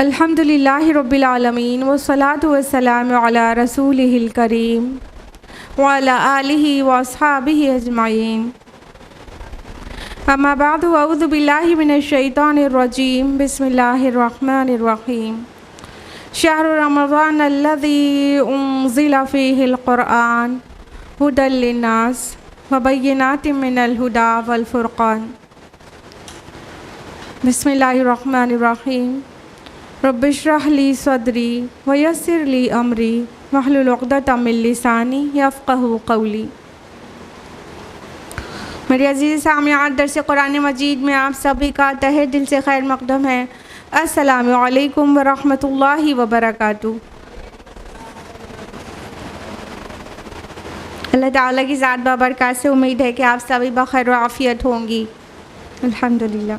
अल्हम्दुलिल्लाहि रब्बिल आलमीन वस्सलातु वस्सलामु अला रसूलिहिल करीम व अला आलिहि व अस्हाबिहि अजमाइन। अम्मा बादु अऊज़ु बिल्लाहि मिनश शैतानिर रजीम। बिस्मिल्लाहिर रहमानिर रहीम। शहरु रमज़ान अल्लज़ी उन्ज़िला फ़ीहिल क़ुरआन हुदल लिन्नास व बय्यिनातिम मिनल हुदा वल फ़ुरक़ान। बिस्मिल्लाहिर्रहमानिर्रहीम। रब्बिश्रह ली सदरी व यस्सिर ली अमरी वहलुल उक़दतम मिन लिसानी यफ़क़हू क़ौली। मेरे अज़ीज़ सामिआत, दर्स कुरान मजीद में आप सभी का तहे दिल से खैर मक़दम है। अस्सलामु अलैकुम व रहमतुल्लाहि व बरकातुहू। अल्लाह ताला की ज़ात बाबरकत से उम्मीद है कि आप सभी बखैर व आफ़ियत होंगी। अल्हम्दुलिल्लाह।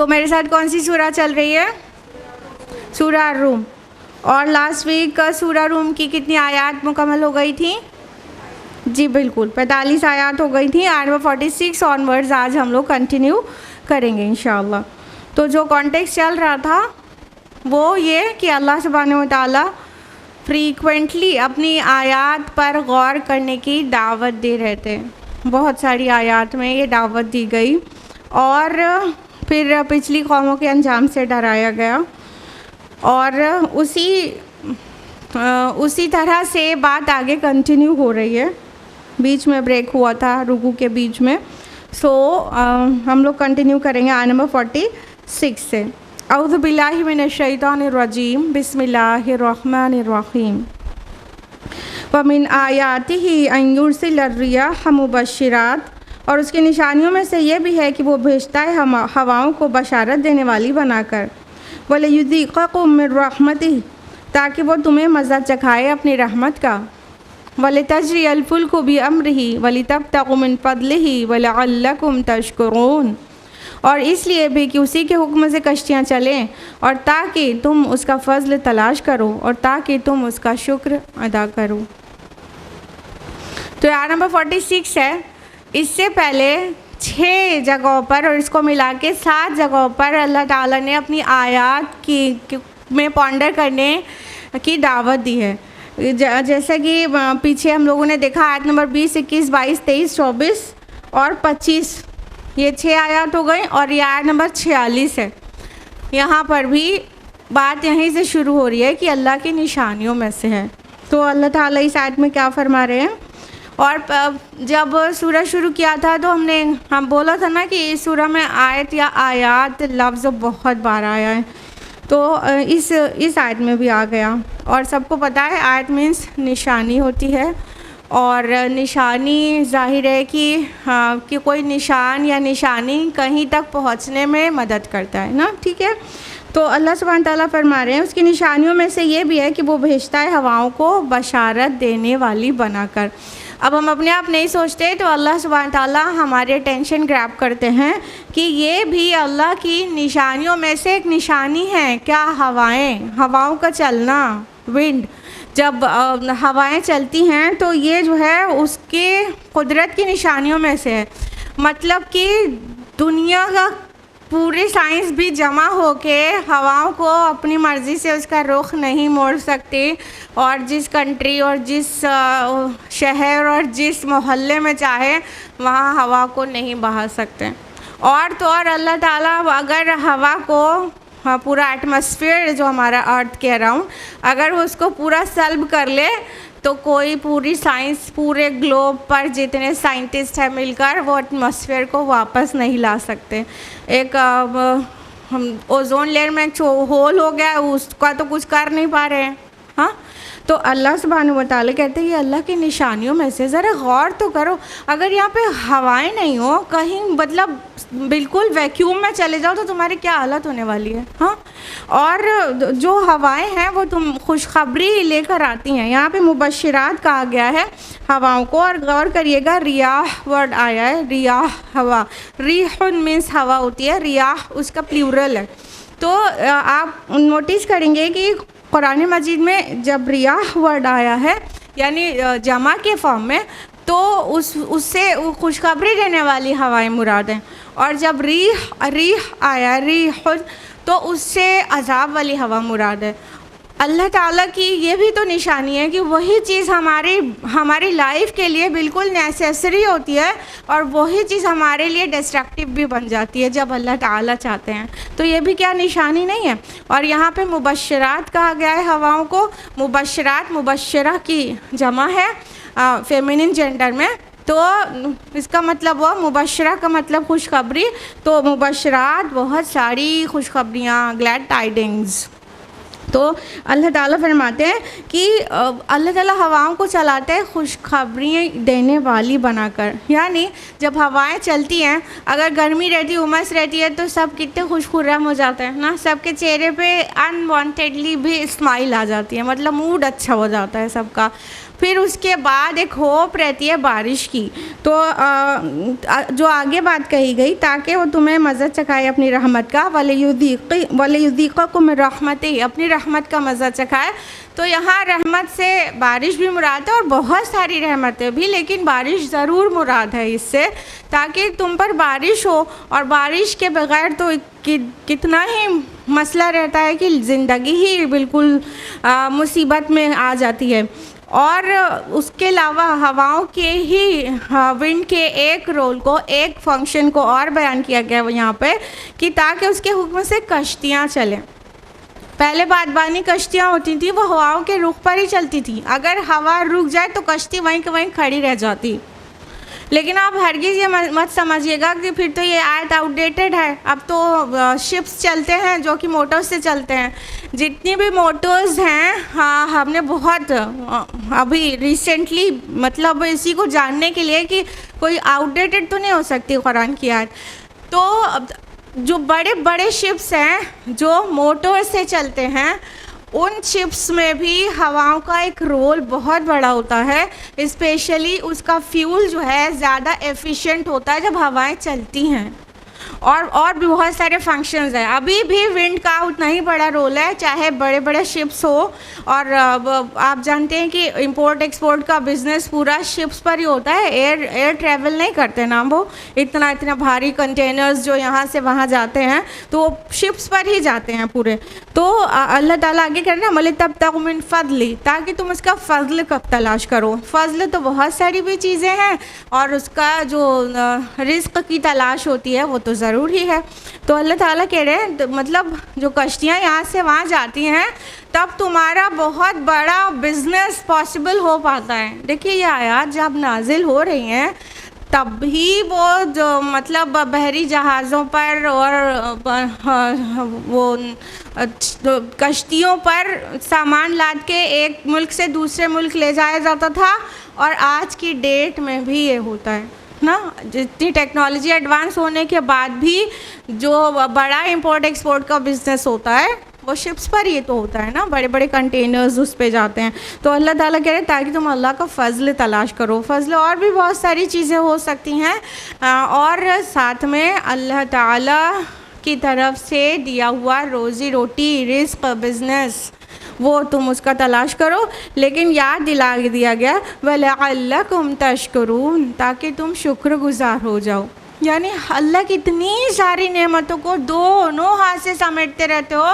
मेरे साथ कौन सी सूरा चल रही है? सूरा रूम। और लास्ट वीक सूरा रूम की कितनी आयत मुकम्मल हो गई थी? जी बिल्कुल, 45 आयत हो गई थी। आयत 46 ऑनवर्ड्स आज हम लोग कंटिन्यू करेंगे इंशाअल्लाह। तो जो कॉन्टेक्स्ट चल रहा था वो ये कि अल्लाह सुब्हानहू व तआला फ्रीक्वेंटली अपनी आयत पर गौर करने की दावत दे रहे थे। बहुत सारी आयत में ये दावत दी गई और फिर पिछली कौमों के अंजाम से डराया गया और उसी तरह से बात आगे कंटिन्यू हो रही है। बीच में ब्रेक हुआ था रुकू के बीच में। हम लोग कंटिन्यू करेंगे आयत नंबर 46 से। औज़ु बिल्लाहि मिनश शैतानिर रजीम। बिस्मिल्लाहिर रहमानिर रहीम। व मिन आयातिही अन युरसिलर रियाह मुबश्शिरात, और उसकी निशानियों में से ये भी है कि वो भेजता है हवाओं को बशारत देने वाली बनाकर। वलियुज़ीक़कुम मिन रहमतिही, ताकि वो तुम्हें मज़ा चखाए अपनी रहमत का। वलितजरियल फुल्कु बिअम्रिही वलितब्तगु मिन फ़ज़लिही वलअल्लकुम तशकुरून, और इसलिए भी कि उसी के हुक्म से कश्तियाँ चलें और ताकि तुम उसका फ़ज़ल तलाश करो और ताकि तुम उसका शुक्र अदा करो। तो आयत नंबर 46 है। इससे पहले 6 जगहों पर और इसको मिला के 7 जगहों पर अल्लाह ताला ने अपनी आयत में पॉन्डर करने की दावत दी है। जैसे कि पीछे हम लोगों ने देखा आयत नंबर 20, 21, 22, 23, 24 और 25, ये 6 आयत हो गई। और ये आयत नंबर 46 है। यहाँ पर भी बात यहीं से शुरू हो रही है कि अल्लाह की निशानियों में से है। तो अल्लाह ताला इस आयत में क्या फरमा रहे हैं? और जब सूरह शुरू किया था तो हम बोला था ना कि इस सूरह में आयत या आयात लफ्ज़ बहुत बार आया है। तो इस आयत में भी आ गया। और सबको पता है आयत मीन्स निशानी होती है। और निशानी ज़ाहिर है कि कोई निशान या निशानी कहीं तक पहुंचने में मदद करता है ना, ठीक है। तो अल्लाह सुब्हान ताला फरमा रहे हैं उसकी निशानियों में से ये भी है कि वो भेजता है हवाओं को बशारत देने वाली बनाकर। अब हम अपने आप नहीं सोचते तो अल्लाह सुब्हान ताला हमारे टेंशन ग्रैब करते हैं कि ये भी अल्लाह की निशानियों में से एक निशानी है। क्या? हवाओं का चलना, विंड। जब हवाएं चलती हैं तो ये जो है उसके कुदरत की निशानियों में से है। मतलब कि दुनिया का पूरी साइंस भी जमा होके हवाओं को अपनी मर्ज़ी से उसका रुख नहीं मोड़ सकती और जिस कंट्री और जिस शहर और जिस मोहल्ले में चाहे वहाँ हवा को नहीं बहा सकते। और तो और अल्लाह ताला अगर हवा को पूरा एटमॉस्फेयर जो हमारा अर्थ के अराउंड अगर उसको पूरा सल्ब कर ले तो कोई पूरी साइंस पूरे ग्लोब पर जितने साइंटिस्ट हैं मिलकर वो एटमॉस्फेयर को वापस नहीं ला सकते। एक ओजोन लेयर में होल हो गया, उसका तो कुछ कर नहीं पा रहे हैं। हाँ, तो अल्लाह सुब्हानहू व तआला कहते हैं ये अल्लाह की निशानियों में से। ज़रा गौर तो करो, अगर यहाँ पे हवाएं नहीं हो, कहीं मतलब बिल्कुल वैक्यूम में चले जाओ तो तुम्हारी क्या हालत होने वाली है। हाँ, और जो हवाएं हैं वो तुम खुशखबरी लेकर आती हैं। यहाँ पे मुबश्शिरात कहा गया है हवाओं को। और गौर करिएगा, रियाह वर्ड आया है, रियाह हवा, रिहुन मीन्स हवा होती है, रियाह उसका प्लूरल है। तो आप नोटिस करेंगे कि कुरान मजीद में जब रियाह वर्ड आया है यानी जमा के फॉर्म में, तो उससे वो खुशखबरी देने वाली हवाएं मुराद हैं। और जब रीह आया, रीह, तो उससे अजाब वाली हवा मुराद है। अल्लाह ताला की ये भी तो निशानी है कि वही चीज़ हमारी लाइफ के लिए बिल्कुल नेसेसरी होती है और वही चीज़ हमारे लिए डिस्ट्रक्टिव भी बन जाती है जब अल्लाह ताला चाहते हैं। तो ये भी क्या निशानी नहीं है। और यहाँ पे मुबश्शिरात कहा गया है हवाओं को। मुबश्शिरात मुबश्शिरा की जमा है फेमिनिन जेंडर में, तो इसका मतलब हुआ मुबश्शिरा का मतलब खुशखबरी। तो मुबश्शिरात बहुत सारी खुशखबरियाँ, ग्लैड टाइडिंग्स। तो अल्लाह ताला फरमाते हैं कि अल्लाह ताला हवाओं को चलाते हैं खुशखबरी देने वाली बनाकर। यानी जब हवाएं चलती हैं, अगर गर्मी रहती है, उमस रहती है, तो सब कितने खुशखुर्रम हो जाते हैं ना, सबके चेहरे पे अनवांटेडली भी स्माइल आ जाती है, मतलब मूड अच्छा हो जाता है सबका। फिर उसके बाद एक होप रहती है बारिश की। तो जो आगे बात कही गई, ताकि वो तुम्हें मज़ा चखाए अपनी रहमत का, वलयुज़ीक़कुम मिन रहमतिही, अपनी रहमत का मज़ा चखाए। तो यहाँ रहमत से बारिश भी मुराद है और बहुत सारी रहमतें भी, लेकिन बारिश ज़रूर मुराद है इससे, ताकि तुम पर बारिश हो। और बारिश के बग़ैर तो कितना ही मसला रहता है कि ज़िंदगी ही बिल्कुल मुसीबत में आ जाती है। और उसके अलावा हवाओं के ही विंड के एक रोल को, एक फंक्शन को और बयान किया गया है यहाँ पे कि ताकि उसके हुक्म से कश्तियाँ चलें। पहले बादबानी कश्तियाँ होती थी, वो हवाओं के रुख पर ही चलती थी। अगर हवा रुक जाए तो कश्ती वहीं के वहीं खड़ी रह जाती। लेकिन आप हरगिज़ ये मत समझिएगा कि फिर तो ये आयत आउटडेटेड है। अब तो शिप्स चलते हैं जो कि मोटर्स से चलते हैं। जितनी भी मोटर्स हैं, हाँ, हमने बहुत अभी रिसेंटली, मतलब इसी को जानने के लिए कि कोई आउटडेटेड तो नहीं हो सकती कुरान की आयत। तो जो बड़े बड़े शिप्स हैं जो मोटर से चलते हैं, उन शिप्स में भी हवाओं का एक रोल बहुत बड़ा होता है। स्पेशली उसका फ्यूल जो है ज़्यादा एफिशिएंट होता है जब हवाएं चलती हैं। और भी बहुत सारे फंक्शंस हैं। अभी भी विंड का उतना ही बड़ा रोल है, चाहे बड़े बड़े शिप्स हो। और आप जानते हैं कि इंपोर्ट एक्सपोर्ट का बिज़नेस पूरा शिप्स पर ही होता है। एयर ट्रैवल नहीं करते ना वो, इतना भारी कंटेनर्स जो यहाँ से वहाँ जाते हैं तो शिप्स पर ही जाते हैं पूरे। तो अल्लाह ताला आगे कह रहे हैं मलिक तब तक मिन फजली, ताकि तुम उसका फ़ज़ल कब तलाश करो। फ़ज़ल तो बहुत सारी भी चीज़ें हैं और उसका जो रिज़्क़ की तलाश होती है वो तो ज़रूर ही है। तो अल्लाह ताला कह रहे हैं मतलब जो कश्तियाँ यहाँ से वहाँ जाती हैं, तब तुम्हारा बहुत बड़ा बिज़नेस पॉसिबल हो पाता है। देखिए ये आयत जब नाजिल हो रही हैं तब ही वो जो मतलब बहरी जहाज़ों पर और वो कश्तियों पर सामान लाद के एक मुल्क से दूसरे मुल्क ले जाया जाता था। और आज की डेट में भी ये होता है ना, जितनी टेक्नोलॉजी एडवांस होने के बाद भी जो बड़ा इंपोर्ट एक्सपोर्ट का बिज़नेस होता है वो शिप्स पर ही तो होता है ना, बड़े बड़े कंटेनर्स उस पे जाते हैं। तो अल्लाह ताला कह रहे हैं ताकि तुम अल्लाह का फ़ज़ल तलाश करो। फ़ज़ल और भी बहुत सारी चीज़ें हो सकती हैं, और साथ में अल्लाह ताला की तरफ से दिया हुआ रोज़ी रोटी, रिज़्क़, बिज़नेस, वो तुम उसका तलाश करो। लेकिन याद दिला दिया गया वलअल्लकुम तशकुरून, ताकि तुम शुक्रगुज़ार हो जाओ। यानी अल्लाह की इतनी सारी नेमतों को दोनों हाथ से समेटते रहते हो,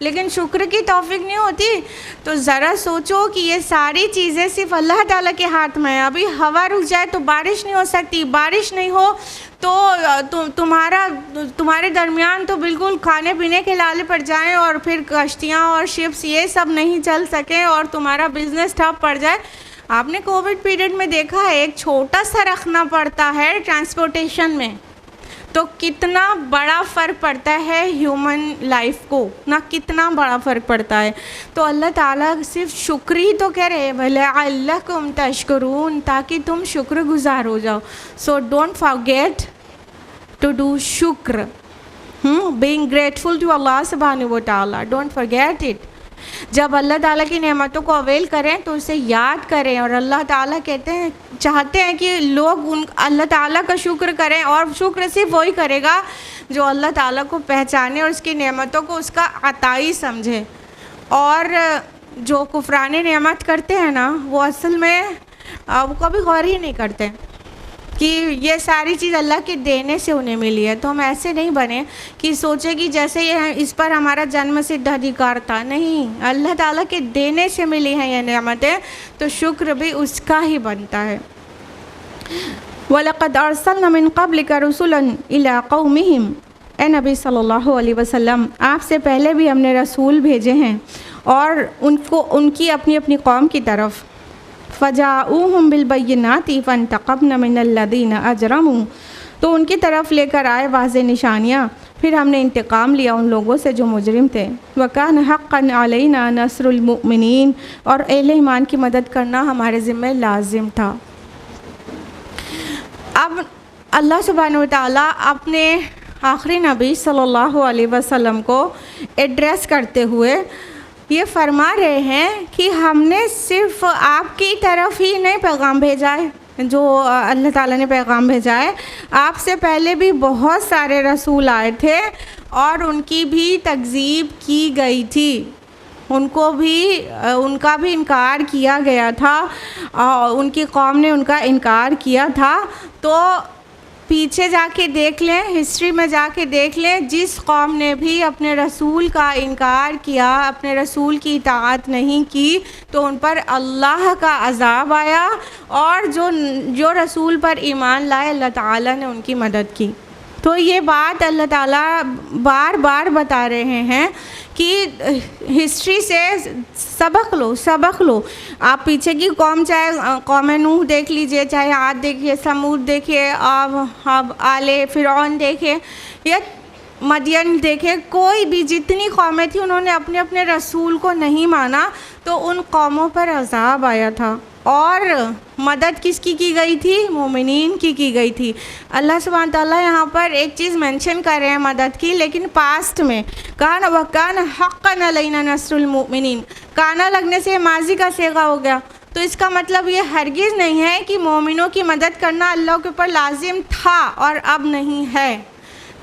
लेकिन शुक्र की तौफीक नहीं होती। तो ज़रा सोचो कि ये सारी चीज़ें सिर्फ अल्लाह ताला के हाथ में है। अभी हवा रुक जाए तो बारिश नहीं हो सकती, बारिश नहीं हो तो तुम्हारे दरमियान तो बिल्कुल खाने पीने के लाले पड़ जाएं, और फिर कश्तियाँ और शिप्स ये सब नहीं चल सकें और तुम्हारा बिज़नेस ठप पड़ जाए। आपने कोविड पीरियड में देखा है, एक छोटा सा रखना पड़ता है ट्रांसपोर्टेशन में, तो कितना बड़ा फ़र्क पड़ता है ह्यूमन लाइफ को ना, कितना बड़ा फ़र्क पड़ता है। तो अल्लाह ताला सिर्फ शुक्र ही तो कह रहे हैं, भले अल्लाकुम तशकुरून, ताकि तुम शुक्रगुजार हो जाओ। So don't forget to do शुक्र, बीइंग ग्रेटफुल टू अल्लाह सुब्हानहू व तआला, डोंट फॉरगेट इट। जब अल्लाह ताला की नेमतों को अवेल करें तो उसे याद करें, और अल्लाह ताला कहते हैं, चाहते हैं कि लोग उन अल्लाह ताला का शुक्र करें, और शुक्र सिर्फ वही करेगा जो अल्लाह ताला को पहचाने और उसकी नेमतों को उसका अताई समझे। और जो कुफरान नेमत करते हैं ना, वो असल में वो कभी गौर ही नहीं करते कि ये सारी चीज़ अल्लाह के देने से उन्हें मिली है। तो हम ऐसे नहीं बने कि सोचे कि जैसे ये इस पर हमारा जन्म सिद्ध अधिकार था, नहीं, अल्लाह ताला के देने से मिली हैं ये नेमतें, तो शुक्र भी उसका ही बनता है। वलक़द अरसलना मिन क़ब्लिका रुसुलन इला क़ौमिहिम, ए नबी सल्लल्लाहु अलैहि वसल्लम, आपसे पहले भी हमने रसूल भेजे हैं और उनको उनकी अपनी अपनी कौम की तरफ। फ़जाऊहुम बिलबय्यिनाति फ़ंतक़मना मिनल्लज़ीना अजरमू, तो उनकी तरफ लेकर आए वाज़ेह निशानियाँ, फिर हमने इंतकाम लिया उन लोगों से जो मुजरिम थे। वकान हक़्क़न अलैना नस्रुल मुमिनीन, और अहले ईमान की मदद करना हमारे ज़िम्मे लाजिम था। अब अल्लाह सुब्हानहू व तआला अपने आखिरी नबी सल्लल्लाहु अलैहि वसल्लम को एड्रेस करते हुए ये फरमा रहे हैं कि हमने सिर्फ़ आपकी तरफ ही नहीं पैगाम भेजा है, जो अल्लाह ताला ने पैगाम भेजा है, आपसे पहले भी बहुत सारे रसूल आए थे और उनकी भी तकज़ीब की गई थी, उनका भी इनकार किया गया था, उनकी कौम ने उनका इनकार किया था। तो पीछे जाके देख लें, हिस्ट्री में जाके देख लें, जिस कौम ने भी अपने रसूल का इनकार किया, अपने रसूल की इताअत नहीं की, तो उन पर अल्लाह का अज़ाब आया, और जो रसूल पर ईमान लाए अल्लाह ताला ने उनकी मदद की। तो ये बात अल्लाह ताला बार बार बता रहे हैं कि हिस्ट्री से सबक लो। आप पीछे की कौम, चाहे कौम नूह देख लीजिए, चाहे आद देखिए, समूद देखिए, अब आले फ़िरौन देखे या मदियन देखे, कोई भी जितनी कौमें थी उन्होंने अपने अपने रसूल को नहीं माना, तो उन कौमों पर अज़ाब आया था। और मदद किसकी की गई थी? मोमिनीन की गई थी। अल्लाह सुब्हान ताला यहाँ पर एक चीज़ मेंशन कर रहे हैं मदद की, लेकिन पास्ट में कान वकान हक़्क़न अलैना नस्रुल मुमिनीन, काना लगने से माजी का सेगा हो गया। तो इसका मतलब ये हरगिज़ नहीं है कि मोमिनों की मदद करना अल्लाह के ऊपर लाजिम था और अब नहीं है।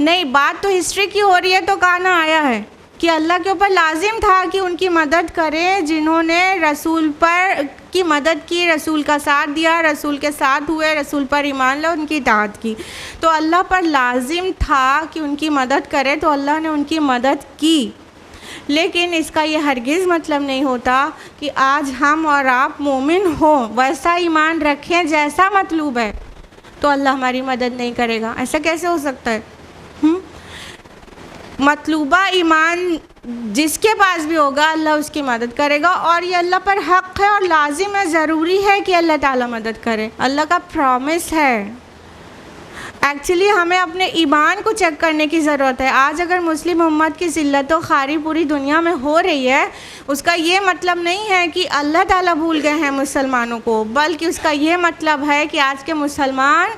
नहीं, बात तो हिस्ट्री की हो रही है, तो काना आया है कि अल्लाह के ऊपर लाजिम था कि उनकी मदद करें, जिन्होंने रसूल पर की मदद की, रसूल का साथ दिया, रसूल के साथ हुए, रसूल पर ईमान ला, उनकी इताअत की। तो अल्लाह पर लाजिम था कि उनकी मदद करें, तो अल्लाह ने उनकी मदद की। लेकिन इसका ये हरगिज़ मतलब नहीं होता कि आज हम और आप मोमिन हो, वैसा ईमान रखें जैसा मतलूब है, तो अल्लाह हमारी मदद नहीं करेगा। ऐसा कैसे हो सकता है? मतलूबा ईमान जिसके पास भी होगा अल्लाह उसकी मदद करेगा, और ये अल्लाह पर हक़ है और लाजिम है, ज़रूरी है कि अल्लाह ताला मदद करे, अल्लाह का प्रॉमिस है। एक्चुअली हमें अपने ईमान को चेक करने की ज़रूरत है। आज अगर मुस्लिम उम्मत की ज़िल्लत व ख़ारी पूरी दुनिया में हो रही है, उसका ये मतलब नहीं है कि अल्लाह ताला भूल गए हैं मुसलमानों को, बल्कि उसका ये मतलब है कि आज के मुसलमान,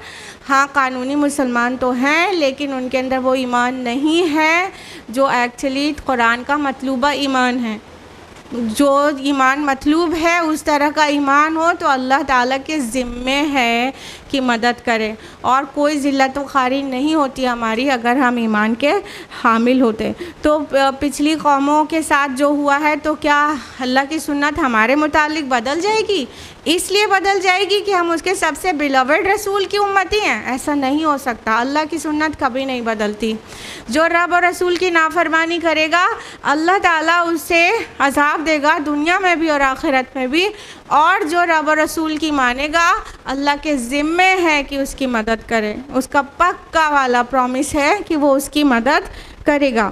हाँ, कानूनी मुसलमान तो हैं, लेकिन उनके अंदर वो ईमान नहीं है जो एक्चुअली कुरान का मतलूबा ईमान है। जो ईमान मतलूब है उस तरह का ईमान हो तो अल्लाह ताला के ज़िम्मे है कि मदद करे, और कोई ज़िल्लत व ख़ारी नहीं होती हमारी अगर हम ईमान के हामिल होते। तो पिछली कौमों के साथ जो हुआ है, तो क्या अल्लाह की सुन्नत हमारे मुतालिक बदल जाएगी? इसलिए बदल जाएगी कि हम उसके सबसे बिलवड रसूल की उम्मती हैं? ऐसा नहीं हो सकता। अल्लाह की सुन्नत कभी नहीं बदलती। जो रब और रसूल की नाफरमानी करेगा अल्लाह ताला उससे अज़ाब देगा, दुनिया में भी और आखिरत में भी, और जो रब और रसूल की मानेगा अल्लाह के ज़िम्मे है कि उसकी मदद करे। उसका पक्का वाला प्रॉमिस है कि वो उसकी मदद करेगा।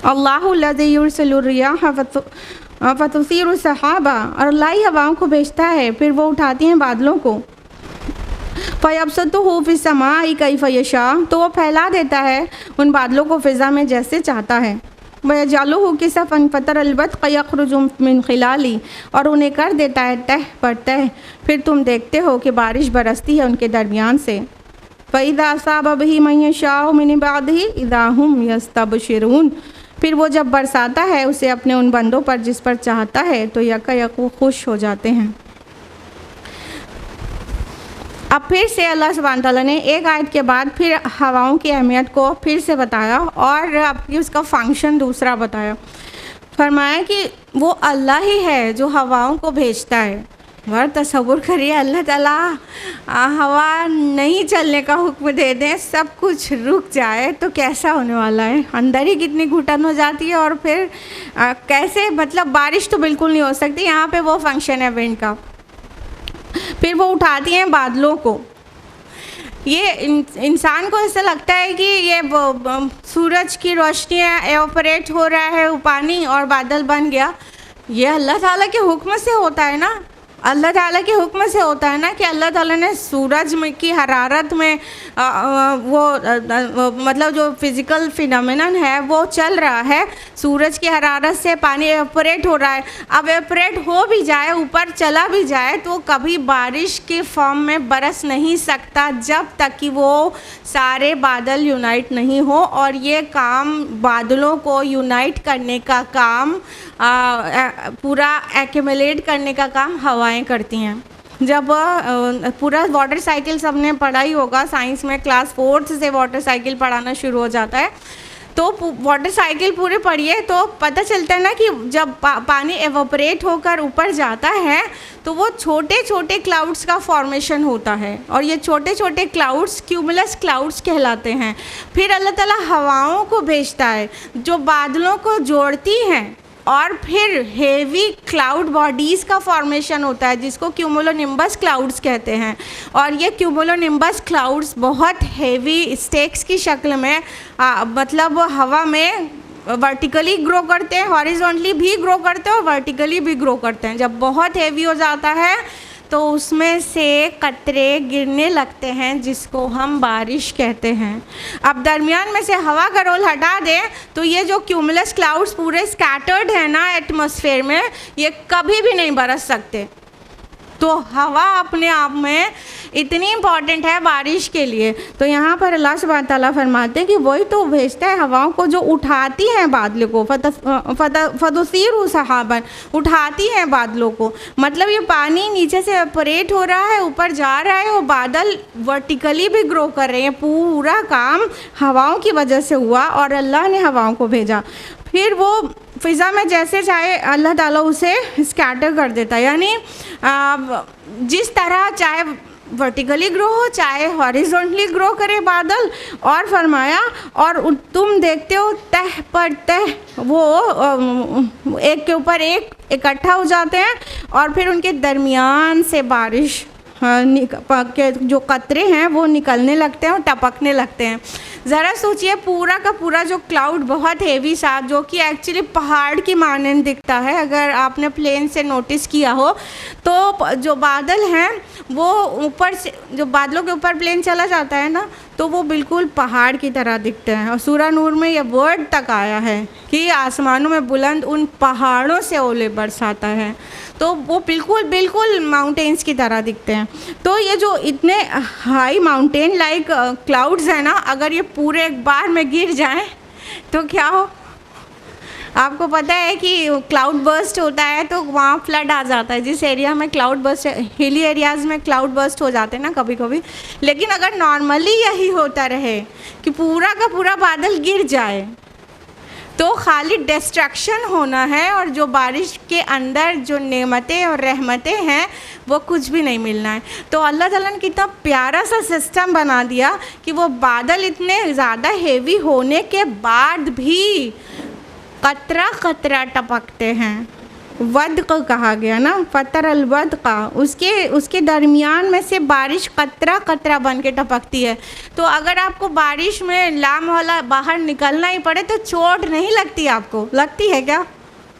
अल्लाहु लज़ी युरसिलुर रियाह फतुसीरु सहाबा, और अल्लाह ही हवाओं को भेजता है, फिर वो उठाती हैं बादलों को। फ़यब्सुतुहु फ़िस्समाइ कैफ़ यशा, तो वो फैला देता है उन बादलों को फ़िज़ा में जैसे चाहता है। वयजअलुहु किसफ़न फ़तरल बर्क़ यख़रुजु मिन ख़िलाली, और उन्हें कर देता है तह पर तह, फिर तुम देखते हो कि बारिश बरसती है उनके दरमियान से। फ़इज़ा असाब बिही मन यशाअ मिन इबादिही इज़ा हुम यस्तबशिरून, फिर वो जब बरसाता है उसे अपने उन बंदों पर जिस पर चाहता है तो यकयक वो खुश हो जाते हैं। अब फिर से अल्लाह सुब्हान तआला ने एक आयत के बाद फिर हवाओं की अहमियत को फिर से बताया और अब उसका फंक्शन दूसरा बताया। फरमाया कि वो अल्लाह ही है जो हवाओं को भेजता है। और तसव्वुर करिए अल्लाह ताला हवा नहीं चलने का हुक्म दे दें, सब कुछ रुक जाए तो कैसा होने वाला है। अंदर ही कितनी घुटन हो जाती है और फिर कैसे, मतलब बारिश तो बिल्कुल नहीं हो सकती। यहाँ पे वो फंक्शन है विंड का। फिर वो उठाती हैं बादलों को। ये इंसान को ऐसा लगता है कि ये सूरज की रोशनी एवोपरेट हो रहा है पानी और बादल बन गया। ये अल्लाह ताला के हुक्म से होता है ना, अल्लाह ताला के हुक्म से होता है ना कि अल्लाह ताला ने सूरज में की हरारत में मतलब जो फिज़िकल फिनोमेनन है वो चल रहा है। सूरज की हरारत से पानी एवोपरेट हो रहा है। अब एवोपरेट हो भी जाए, ऊपर चला भी जाए, तो कभी बारिश के फॉर्म में बरस नहीं सकता जब तक कि वो सारे बादल यूनाइट नहीं हो। और ये काम, बादलों को यूनाइट करने का काम, पूरा एक्यूमुलेट करने का काम हवाएं करती हैं। जब पूरा वाटर साइकिल सबने पढ़ा ही होगा साइंस में, क्लास 4th से वाटर साइकिल पढ़ाना शुरू हो जाता है। तो वाटर साइकिल पूरे पढ़िए तो पता चलता है ना कि जब पानी एवोपरेट होकर ऊपर जाता है तो वो छोटे छोटे क्लाउड्स का फॉर्मेशन होता है और ये छोटे छोटे क्लाउड्स क्यूमुलस क्लाउड्स कहलाते हैं। फिर अल्लाह ताला हवाओं को भेजता है जो बादलों को जोड़ती हैं और फिर हेवी क्लाउड बॉडीज़ का फॉर्मेशन होता है जिसको क्यूमुलोनिम्बस क्लाउड्स कहते हैं। और ये क्यूमुलोनिम्बस क्लाउड्स बहुत हेवी स्टेक्स की शक्ल में मतलब हवा में वर्टिकली ग्रो करते हैं, हॉरिजॉन्टली भी ग्रो करते हैं और वर्टिकली भी ग्रो करते हैं। जब बहुत हेवी हो जाता है तो उसमें से कतरे गिरने लगते हैं जिसको हम बारिश कहते हैं। अब दरमियान में से हवा का रोल हटा दें तो ये जो क्यूमुलस क्लाउड्स पूरे स्कैटर्ड है ना एटमॉस्फेयर में, ये कभी भी नहीं बरस सकते। तो हवा अपने आप में इतनी इम्पॉर्टेंट है बारिश के लिए। तो यहाँ पर अल्लाह सुब्हान तआला फरमाते हैं कि वही तो भेजता है हवाओं को जो उठाती हैं बादलों को, फतुसीरु सहाबन, उठाती हैं बादलों को। मतलब ये पानी नीचे से एवोपरेट हो रहा है, ऊपर जा रहा है और बादल वर्टिकली भी ग्रो कर रहे हैं। पूरा काम हवाओं की वजह से हुआ और अल्लाह ने हवाओं को भेजा। फिर वो फ़िज़ा में जैसे चाहे अल्लाह ताला उसे स्कैटर कर देता है, यानी जिस तरह चाहे वर्टिकली ग्रो हो चाहे हॉरिजॉन्टली ग्रो करे बादल। और फरमाया और तुम देखते हो तह पर तह वो एक के ऊपर एक इकट्ठा हो जाते हैं और फिर उनके दरमियान से बारिश के जो कतरे हैं वो निकलने लगते हैं और टपकने लगते हैं। ज़रा सोचिए पूरा का पूरा जो क्लाउड बहुत हेवी सा, जो कि एक्चुअली पहाड़ की मानंद दिखता है, अगर आपने प्लेन से नोटिस किया हो तो जो बादल हैं वो ऊपर से, जो बादलों के ऊपर प्लेन चला जाता है ना, तो वो बिल्कुल पहाड़ की तरह दिखते हैं। और सूरह नूर में ये वर्ड तक आया है कि आसमानों में बुलंद उन पहाड़ों से ओले बरसाता है, तो वो बिल्कुल बिल्कुल माउंटेन्स की तरह दिखते हैं। तो ये जो इतने हाई माउंटेन लाइक क्लाउड्स हैं ना, अगर ये पूरे एक बार में गिर जाएं तो क्या हो। आपको पता है कि क्लाउड बर्स्ट होता है तो वहाँ फ्लड आ जाता है। जिस एरिया में क्लाउड बर्स्ट, हिली एरियाज़ में क्लाउड बर्स्ट हो जाते हैं ना कभी कभी। लेकिन अगर नॉर्मली यही होता रहे कि पूरा का पूरा बादल गिर जाए तो खाली डिस्ट्रक्शन होना है और जो बारिश के अंदर जो नेमतें और रहमतें हैं वो कुछ भी नहीं मिलना है। तो अल्लाह ताला ने कितना प्यारा सा सिस्टम बना दिया कि वो बादल इतने ज़्यादा हेवी होने के बाद भी कतरा कतरा टपकते हैं। वद्क कहा गया ना, फतर अल वद्का, उसके दरमियान में से बारिश कतरा कतरा बन के टपकती है। तो अगर आपको बारिश में लाम वाला बाहर निकलना ही पड़े तो चोट नहीं लगती, आपको लगती है क्या?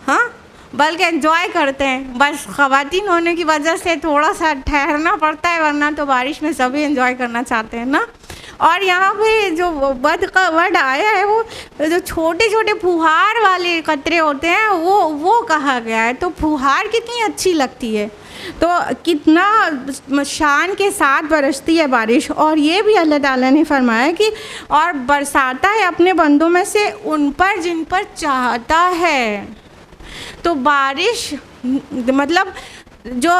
हाँ, बल्कि एंजॉय करते हैं। बस ख़वातीन होने की वजह से थोड़ा सा ठहरना पड़ता है, वरना तो बारिश में सभी एंजॉय करना चाहते हैं ना। और यहाँ पे जो बद का वर्ड आया है वो जो छोटे छोटे फुहार वाले कतरे होते हैं वो कहा गया है। तो फुहार कितनी अच्छी लगती है, तो कितना शान के साथ बरसती है बारिश। और ये भी अल्लाह ताला ने फरमाया कि और बरसाता है अपने बंदों में से उन पर जिन पर चाहता है। तो बारिश मतलब जो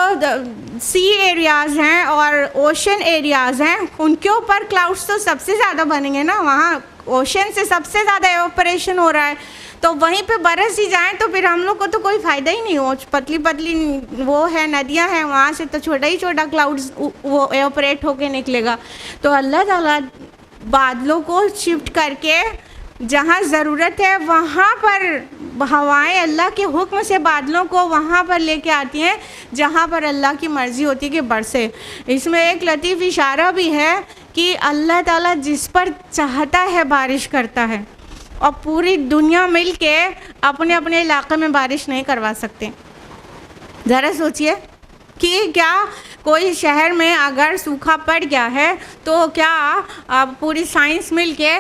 सी एरियाज़ हैं और ओशन एरियाज़ हैं उनके ऊपर क्लाउड्स तो सबसे ज़्यादा बनेंगे ना, वहाँ ओशन से सबसे ज़्यादा एवापोरेशन हो रहा है। तो वहीं पे बरस ही जाएं तो फिर हम लोग को तो कोई फ़ायदा ही नहीं हो। पतली पतली वो है नदियां हैं, वहाँ से तो छोटा ही छोटा क्लाउड्स वो एवापोरेट होके निकलेगा। तो अल्लाह ताला बादलों को शिफ्ट करके जहाँ ज़रूरत है वहाँ पर हवाएं अल्लाह के हुक्म से बादलों को वहाँ पर लेके आती हैं जहाँ पर अल्लाह की मर्ज़ी होती है कि बरसे। इसमें एक लतीफ़ इशारा भी है कि अल्लाह ताला जिस पर चाहता है बारिश करता है, और पूरी दुनिया मिल के अपने अपने इलाके में बारिश नहीं करवा सकते। ज़रा सोचिए कि क्या कोई शहर में अगर सूखा पड़ गया है तो क्या अब पूरी साइंस मिल के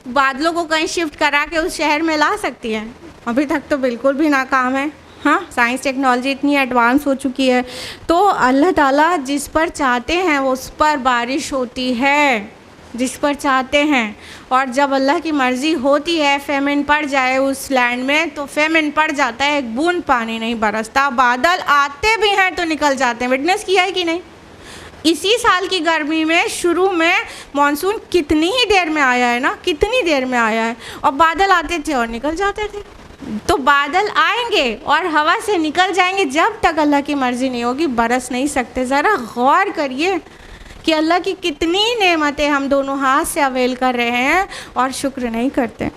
बादलों को कहीं शिफ्ट करा के उस शहर में ला सकती है? अभी तक तो बिल्कुल भी नाकाम है। हाँ, साइंस टेक्नोलॉजी इतनी एडवांस हो चुकी है। तो अल्लाह ताला जिस पर चाहते हैं उस पर बारिश होती है, जिस पर चाहते हैं। और जब अल्लाह की मर्ज़ी होती है फेमिन पड़ जाए उस लैंड में तो फेमिन पड़ जाता है, एक बूंद पानी नहीं बरसता। बादल आते भी हैं तो निकल जाते हैं। विटनेस किया है कि नहीं? इसी साल की गर्मी में शुरू में मानसून कितनी ही देर में आया है ना, कितनी देर में आया है, और बादल आते थे और निकल जाते थे। तो बादल आएंगे और हवा से निकल जाएंगे, जब तक अल्लाह की मर्ज़ी नहीं होगी बरस नहीं सकते। ज़रा गौर करिए कि अल्लाह की कितनी नेमतें हम दोनों हाथ से अवेल कर रहे हैं और शुक्र नहीं करते।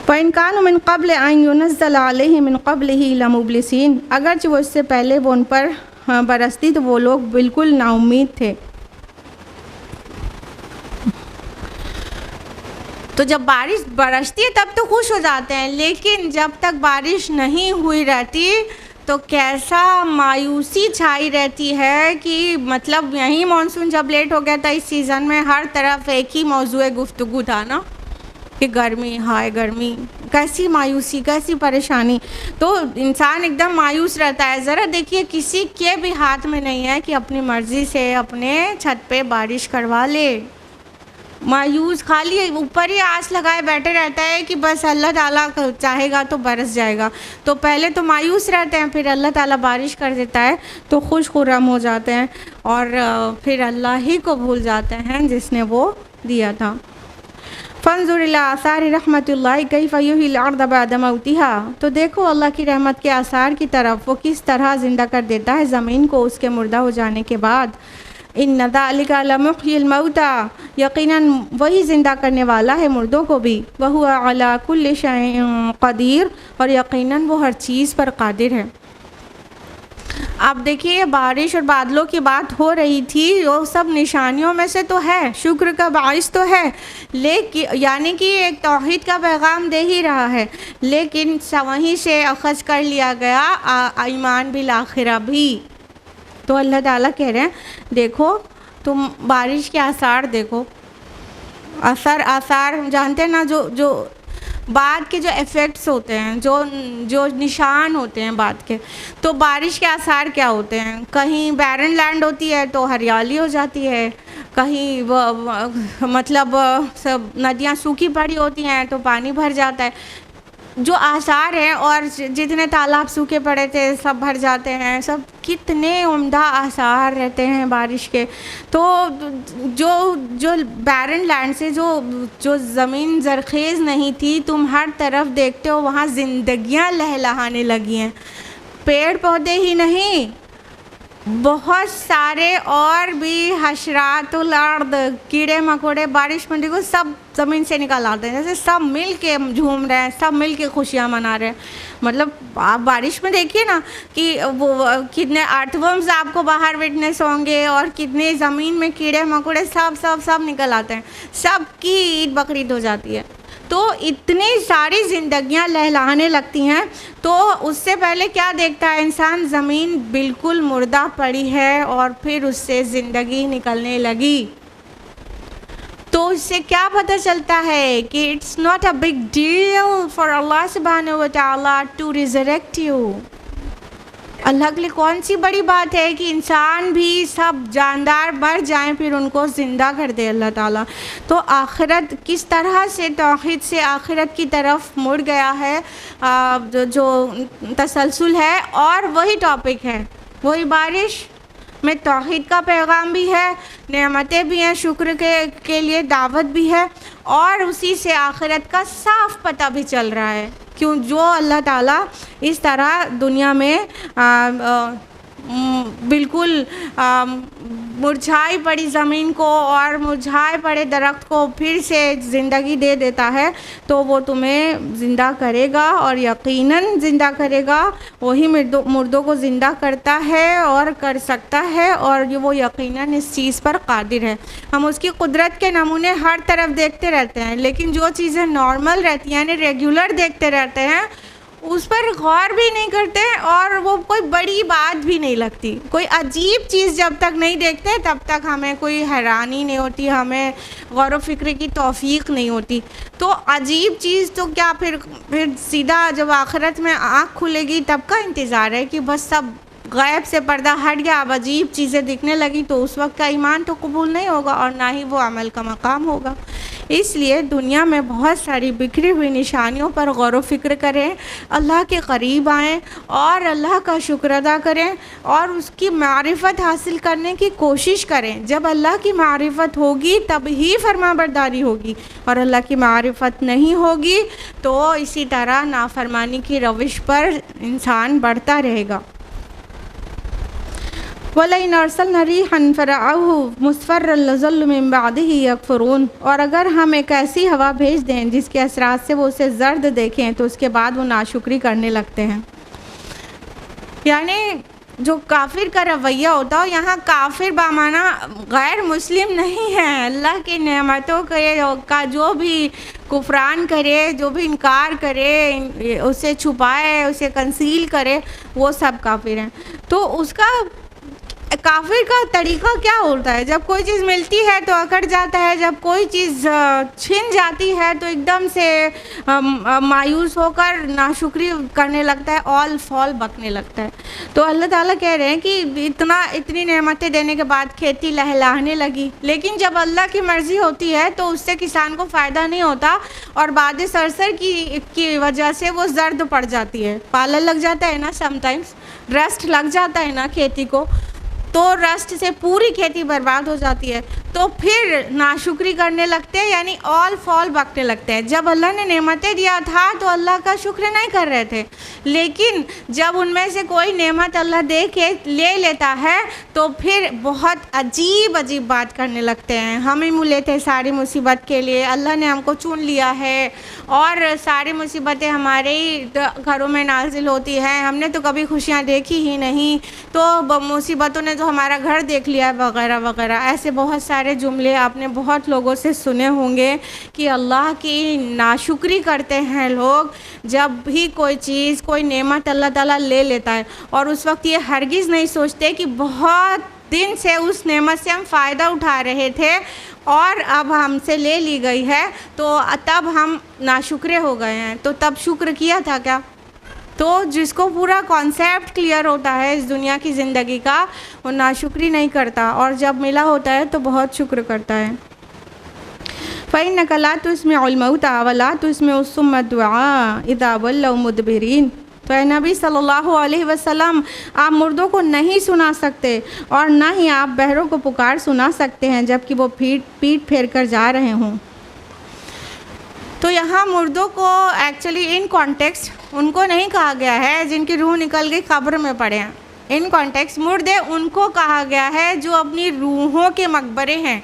फ़इन कानू मिन क़ब्ल अन युनज़्ज़ल अलैहिम मिन क़ब्लिही लमुब्लिसीन, अगरचे वो इससे पहले वो उन पर बरसती तो वो लोग बिल्कुल नाउम्मीद थे। तो जब बारिश बरसती है तब तो खुश हो जाते हैं, लेकिन जब तक बारिश नहीं हुई रहती तो कैसा मायूसी छाई रहती है कि मतलब यही मानसून जब लेट हो गया था इस सीज़न में हर तरफ एक ही मौजूए गुफ्तगू था ना कि गर्मी, हाय गर्मी, कैसी मायूसी, कैसी परेशानी। तो इंसान एकदम मायूस रहता है। ज़रा देखिए किसी के भी हाथ में नहीं है कि अपनी मर्ज़ी से अपने छत पे बारिश करवा ले। मायूस खाली ऊपर ही आस लगाए बैठे रहता है कि बस अल्लाह ताला चाहेगा तो बरस जाएगा। तो पहले तो मायूस रहते हैं, फिर अल्लाह ताला बारिश कर देता है तो खुश खुर्रम हो जाते हैं और फिर अल्लाह ही को भूल जाते हैं जिसने वो दिया था। फ़ंज़ुर इला आसारि रहमतिल्लाहि कैफ़ युहिल अर्द बअद मौतिहा, तो देखो अल्लाह की रहमत के आसार की तरफ, वो किस तरह ज़िंदा कर देता है ज़मीन को उसके मुर्दा हो जाने के बाद। इन्ना ज़ालिका लमुह्यिल मौता, यकीनन वही ज़िंदा करने वाला है मुर्दों को भी। वहुवा अला कुल्लि शैइन क़दीर, और यकीनन वो हर चीज़ पर कादिर है। अब देखिए बारिश और बादलों की बात हो रही थी, वो सब निशानियों में से तो है, शुक्र का बाइस तो है, लेकिन यानी कि एक तौहीद का पैगाम दे ही रहा है, लेकिन वहीं से अखज़ कर लिया गया ईमान बिल आखिरा भी। तो अल्लाह ताला कह रहे हैं देखो तुम बारिश के आसार देखो। आसार जानते हैं ना, जो बात के जो इफ़ेक्ट्स होते हैं, जो निशान होते हैं बात के। तो बारिश के आसार क्या होते हैं? कहीं बैरन लैंड होती है तो हरियाली हो जाती है, कहीं मतलब सब नदियाँ सूखी पड़ी होती हैं तो पानी भर जाता है। जो आसार हैं और जितने तालाब सूखे पड़े थे सब भर जाते हैं, सब कितने उम्दा आसार रहते हैं बारिश के। तो जो बैरन लैंड से जो ज़मीन ज़रख़ेज़ नहीं थी, तुम हर तरफ देखते हो वहाँ ज़िंदगियाँ लहलहाने लगी हैं। पेड़ पौधे ही नहीं, बहुत सारे और भी हशरातुल अर्द, कीड़े मकोड़े बारिश में देखो सब ज़मीन से निकल आते हैं, जैसे सब मिल के झूम रहे हैं, सब मिल के खुशियाँ मना रहे हैं। मतलब आप बारिश में देखिए ना कि वो कितने अर्थवर्म्स आपको बाहर विटनेस होंगे और कितने ज़मीन में कीड़े मकोड़े सब निकल आते हैं, सबकी ईद बकरीद हो जाती है। तो इतनी सारी ज़िंदगियां लहलाने लगती हैं। तो उससे पहले क्या देखता है इंसान, ज़मीन बिल्कुल मुर्दा पड़ी है और फिर उससे ज़िंदगी निकलने लगी। तो इससे क्या पता चलता है कि it's not a big deal for अल्लाह सुब्हानहू व तआला टू रिजरेक्ट यू। अल्लाह के लिए कौन सी बड़ी बात है कि इंसान भी सब जानदार मर जाएं फिर उनको ज़िंदा कर दे अल्लाह ताला। तो आखिरत किस तरह से तौहीद से आखिरत की तरफ मुड़ गया है, जो तसलसल है, और वही टॉपिक है, वही बारिश में तौहीद का पैगाम भी है, नेमतें भी हैं, शुक्र के लिए दावत भी है, और उसी से आखिरत का साफ पता भी चल रहा है। क्यों, जो अल्लाह ताला इस तरह दुनिया में बिल्कुल मुरझाई पड़ी ज़मीन को और मुरझाए पड़े दरख्त को फिर से ज़िंदगी दे देता है, तो वो तुम्हें ज़िंदा करेगा और यकीनन ज़िंदा करेगा। वही मुर्दों को ज़िंदा करता है और कर सकता है, और वो यकीनन इस चीज़ पर कादिर है। हम उसकी कुदरत के नमूने हर तरफ देखते रहते हैं, लेकिन जो चीज़ें नॉर्मल रहती हैं यानी रेगुलर देखते रहते हैं उस पर गौर भी नहीं करते, और वो कोई बड़ी बात भी नहीं लगती। कोई अजीब चीज़ जब तक नहीं देखते तब तक हमें कोई हैरानी नहीं होती, हमें गौर व फिक्र की तौफीक नहीं होती। तो अजीब चीज़ तो क्या, फिर सीधा जब आखिरत में आँख खुलेगी तब का इंतज़ार है कि बस सब गैब से पर्दा हट गया, अब अजीब चीज़ें दिखने लगी, तो उस वक्त का ईमान तो कबूल नहीं होगा और ना ही वो अमल का मकाम होगा। इसलिए दुनिया में बहुत सारी बिखरी हुई निशानियों पर गौर व फिक्र करें, अल्लाह के करीब आएँ और अल्लाह का शुक्र अदा करें और उसकी मारिफत हासिल करने की कोशिश करें। जब अल्लाह की मारिफत होगी तब ही फरमाबरदारी होगी, और अल्लाह की मारिफत नहीं होगी तो इसी तरह नाफरमानी की रविश पर इंसान बढ़ता रहेगा। वलइन अरसलना रिहन फरअहू मुस्फर्रन लज़ल्लू मिन बअदिही यकफुरून, और अगर हम एक ऐसी हवा भेज दें जिसके असरात से वो उसे ज़र्द देखें तो उसके बाद वो नाशुक्री करने लगते हैं। यानी जो काफिर का रवैया होता है, यहाँ काफिर बामाना गैर मुस्लिम नहीं है, अल्लाह की नेमतों का जो भी कुफरान करे, जो भी इनकार करे, उसे छुपाए, उसे कंसील करे, वो सब काफिर हैं। तो उसका काफिर का तरीक़ा क्या होता है, जब कोई चीज़ मिलती है तो अकड़ जाता है, जब कोई चीज़ छिन जाती है तो एकदम से मायूस होकर नाशुक्री करने लगता है, ऑल फॉल बकने लगता है। तो अल्लाह ताला कह रहे हैं कि इतनी नेमतें देने के बाद खेती लहलाने लगी, लेकिन जब अल्लाह की मर्ज़ी होती है तो उससे किसान को फ़ायदा नहीं होता, और बाद सरसर की वजह से वो जर्द पड़ जाती है, पाला लग जाता है ना, समटाइम्स रस्ट लग जाता है ना खेती को, तो रस्ट से पूरी खेती बर्बाद हो जाती है। तो फिर नाशुक्री करने लगते हैं, यानी ऑल फॉल बकने लगते हैं। जब अल्लाह ने नेमतें दिया था तो अल्लाह का शुक्र नहीं कर रहे थे, लेकिन जब उनमें से कोई नेमत अल्लाह दे के ले लेता है तो फिर बहुत अजीब अजीब बात करने लगते हैं। हम ही मिले थे सारी मुसीबत के लिए, अल्लाह ने हमको चुन लिया है और सारी मुसीबतें हमारे ही घरों में नाजिल होती हैं, हमने तो कभी खुशियाँ देखी ही नहीं, तो मुसीबतों ने तो हमारा घर देख लिया, वगैरह वगैरह। ऐसे बहुत सारे जुमले आपने बहुत लोगों से सुने होंगे कि अल्लाह की नाशुक्री करते हैं लोग जब भी कोई चीज़, कोई नेमत अल्लाह ताला ले लेता है, और उस वक्त ये हरगिज़ नहीं सोचते कि बहुत दिन से उस नेमत से हम फ़ायदा उठा रहे थे और अब हमसे ले ली गई है, तो तब हम नाशुक्रे हो गए हैं। तो तब शुक्र किया था क्या? तो जिसको पूरा कॉन्सेप्ट क्लियर होता है इस दुनिया की ज़िंदगी का, वो नाशुक्री नहीं करता, और जब मिला होता है तो बहुत शुक्र करता है। फ़इन्नका ला तुस्मिउल मौता वला तुस्मिउ सुम्मा दुआ इज़ा वल्लौ मुदबिरीन। तो नबी सल्लल्लाहु अलैहि वसल्लम, आप मुर्दों को नहीं सुना सकते और ना ही आप बहरों को पुकार सुना सकते हैं जबकि वो पीठ फेर कर जा रहे हों। तो यहाँ मुर्दों को एक्चुअली इन कॉन्टेक्स्ट उनको नहीं कहा गया है जिनकी रूह निकल गई कब्र में पड़े हैं। इन कॉन्टेक्स्ट मुर्दे उनको कहा गया है जो अपनी रूहों के मकबरे हैं,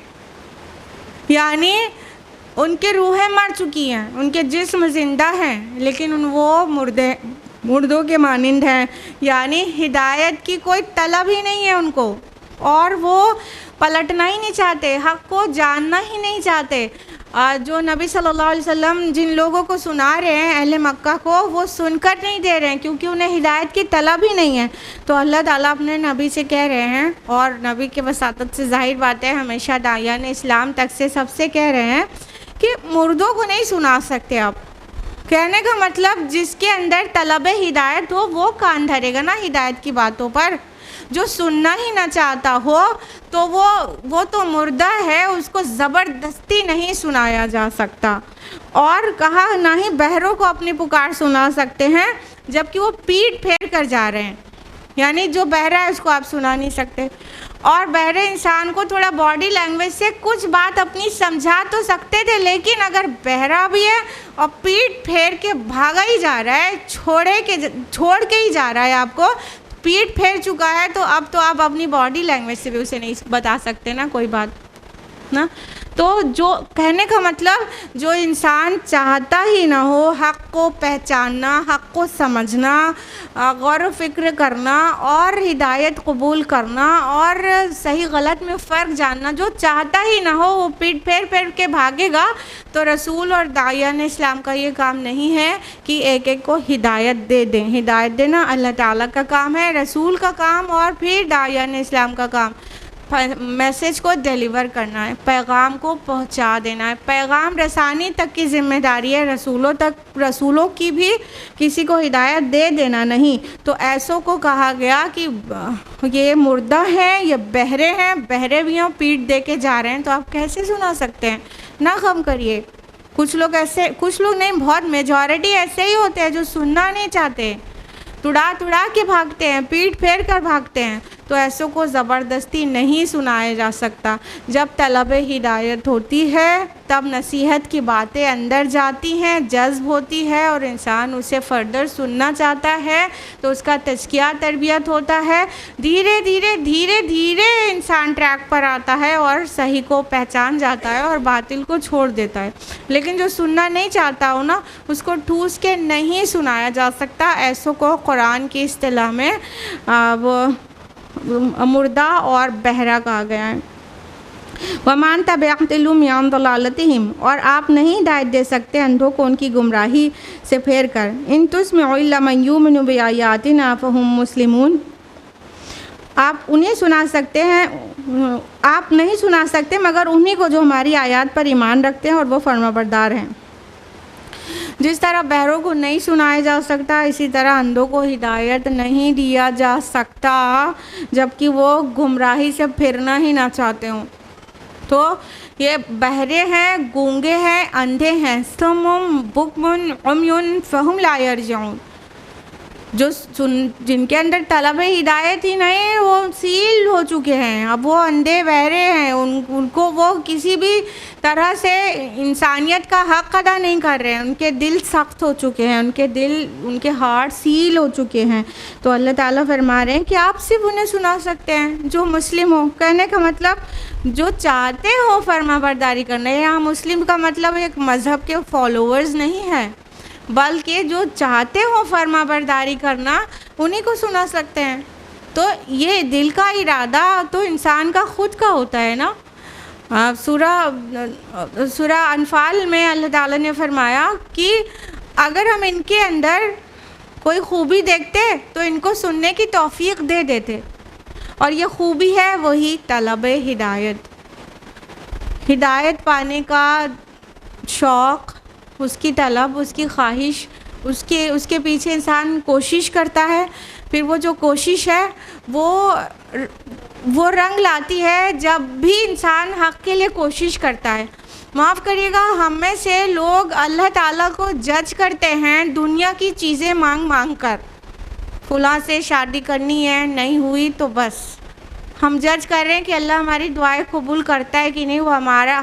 यानी उनके रूहें मर चुकी हैं, उनके जिस्म ज़िंदा हैं, लेकिन वो मुर्दों के मानिंद हैं, यानी हिदायत की कोई तलब ही नहीं है उनको। और वो पलटना ही नहीं चाहते, हक़ को जानना ही नहीं चाहते। जो नबी सल्लल्लाहु अलैहि वसल्लम जिन लोगों को सुना रहे हैं अहले मक्का को, वो सुनकर नहीं दे रहे हैं क्योंकि उन्हें हिदायत की तलब ही नहीं है। तो अल्लाह ताला अपने नबी से कह रहे हैं, और नबी के वसातत से ज़ाहिर बात है हमेशा दायान इस्लाम तक से सबसे कह रहे हैं कि मुर्दों को नहीं सुना सकते आप। कहने का मतलब जिसके अंदर तलब हिदायत हो वो कान धरेगा ना हिदायत की बातों पर। जो सुनना ही ना चाहता हो तो वो तो मुर्दा है, उसको ज़बरदस्ती नहीं सुनाया जा सकता। और कहा ना ही बहरों को अपनी पुकार सुना सकते हैं जबकि वो पीठ फेर कर जा रहे हैं, यानी जो बहरा है उसको आप सुना नहीं सकते। और बहरे इंसान को थोड़ा बॉडी लैंग्वेज से कुछ बात अपनी समझा तो सकते थे, लेकिन अगर बहरा भी है और पीठ फेर के भागा ही जा रहा है, छोड़ के ही जा रहा है, आपको पीठ फेर चुका है, तो अब तो आप अपनी बॉडी लैंग्वेज से भी उसे नहीं बता सकते ना कोई बात ना। तो जो कहने का मतलब जो इंसान चाहता ही ना हो हक़ को पहचानना, हक़ को समझना, गौर फ़िक्र करना और हिदायत कबूल करना और सही गलत में फ़र्क जानना, जो चाहता ही ना हो वो पीठ फेर फेर के भागेगा। तो रसूल और दायान इस्लाम का ये काम नहीं है कि एक एक को हिदायत दे दें। हिदायत देना अल्लाह ताला का काम है, रसूल का काम और फिर दायान इस्लाम का काम। मैसेज को डिलीवर करना है, पैगाम को पहुंचा देना है, पैगाम रसानी तक की ज़िम्मेदारी है रसूलों तक। रसूलों की भी किसी को हिदायत दे देना नहीं। तो ऐसों को कहा गया कि ये मुर्दा है, ये बहरे हैं, बहरे भी हों पीठ दे के जा रहे हैं, तो आप कैसे सुना सकते हैं? ना कम करिए। कुछ लोग ऐसे, कुछ लोग नहीं, बहुत मेजॉरिटी ऐसे ही होते हैं जो सुनना नहीं चाहते, तुड़ा के भागते हैं, पीठ फेर कर भागते हैं। तो ऐसों को ज़बरदस्ती नहीं सुनाया जा सकता। जब तलब हिदायत होती है तब नसीहत की बातें अंदर जाती हैं, जज्ब होती है और इंसान उसे फ़र्दर सुनना चाहता है, तो उसका तज़किया तरबियत होता है। धीरे धीरे इंसान ट्रैक पर आता है और सही को पहचान जाता है और बातिल को छोड़ देता है। लेकिन जो सुनना नहीं चाहता हो ना, उसको ठूस के नहीं सुनाया जा सकता। ऐसों को कुरान की इस्तिलाह में वो मुर्दा और बहरा कहा गया है। वमान तबअतलुम यान दलालतिहिम, और आप नहीं हिदायत दे सकते अंधों को उनकी गुमराही से फेर कर। इन तुस्मिउ इल्ला मन युमिनु बिआयातिना फहुम मुस्लिमून, आप उन्हें सुना सकते हैं, आप नहीं सुना सकते मगर उन्हीं को जो हमारी आयत पर ईमान रखते हैं और वो फरमाबरदार हैं। जिस तरह बहरों को नहीं सुनाया जा सकता, इसी तरह अंधों को हिदायत नहीं दिया जा सकता जबकि वो गुमराही से फिरना ही ना चाहते हों। तो ये बहरे हैं, गूंगे हैं, अंधे हैं, समुम बुकमुन उम्युन फहुम ला यरजिऊन, जो जिनके अंदर तलब हिदायत ही नहीं, वो सील हो चुके हैं। अब वो अंधे बहरे हैं, उनको वो किसी भी तरह से इंसानियत का हक़ अदा नहीं कर रहे हैं। उनके दिल सख्त हो चुके हैं, उनके हार्ट सील हो चुके हैं। तो अल्लाह ताला फरमा रहे हैं कि आप सिर्फ उन्हें सुना सकते हैं जो मुस्लिम हो। कहने का मतलब जो चाहते हो फरमाबरदारी करना। यहाँ मुस्लिम का मतलब एक मज़हब के फॉलोअर्स नहीं है, बल्कि जो चाहते हो फरमाबरदारी करना उन्हीं को सुना सकते हैं। तो ये दिल का इरादा तो इंसान का ख़ुद का होता है ना। सूरा अनफाल में अल्लाह ताला ने फरमाया कि अगर हम इनके अंदर कोई खूबी देखते तो इनको सुनने की तौफीक दे देते, और ये खूबी है वही तलब हिदायत। हिदायत पाने का शौक़, उसकी तलब, उसकी ख्वाहिश, उसके पीछे इंसान कोशिश करता है। फिर वो जो कोशिश है वो रंग लाती है जब भी इंसान हक़ के लिए कोशिश करता है। माफ़ करिएगा, हम में से लोग अल्लाह ताला को जज करते हैं दुनिया की चीज़ें मांग कर। फुला से शादी करनी है, नहीं हुई तो बस हम जज कर रहे हैं कि अल्लाह हमारी दुआएं कबूल करता है कि नहीं, वो हमारा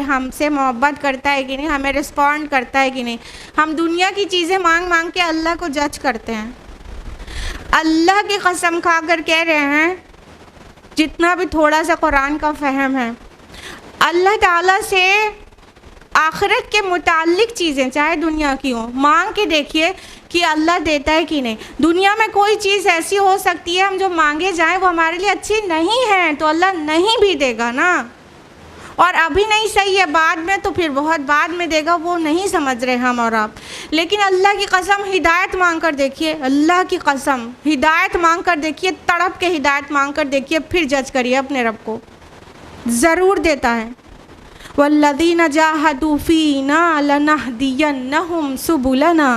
हमसे मोहब्बत करता है कि नहीं, हमें रिस्पॉन्ड करता है कि नहीं। हम दुनिया की चीज़ें मांग के अल्लाह को जज करते हैं। अल्लाह की कसम खा कर कह रहे हैं, जितना भी थोड़ा सा कुरान का फ़हम है, अल्लाह ताला से आखिरत के मुताल्लिक चीज़ें चाहे दुनिया की हो मांग के देखिए कि अल्लाह देता है कि नहीं। दुनिया में कोई चीज़ ऐसी हो सकती है हम जो मांगे जाएं वो हमारे लिए अच्छी नहीं है तो अल्लाह नहीं भी देगा ना, और अभी नहीं सही है बाद में तो फिर बहुत बाद में देगा, वो नहीं समझ रहे हम और आप। लेकिन अल्लाह की कसम हिदायत मांग कर देखिए, अल्लाह की कसम हिदायत मांग कर देखिए, तड़प के हिदायत मांग कर देखिए, फिर जज करिए अपने रब को, ज़रूर देता है। वल्लज़ीना जाहदू फ़ीना लनहदियन्नहुम सुबुलना,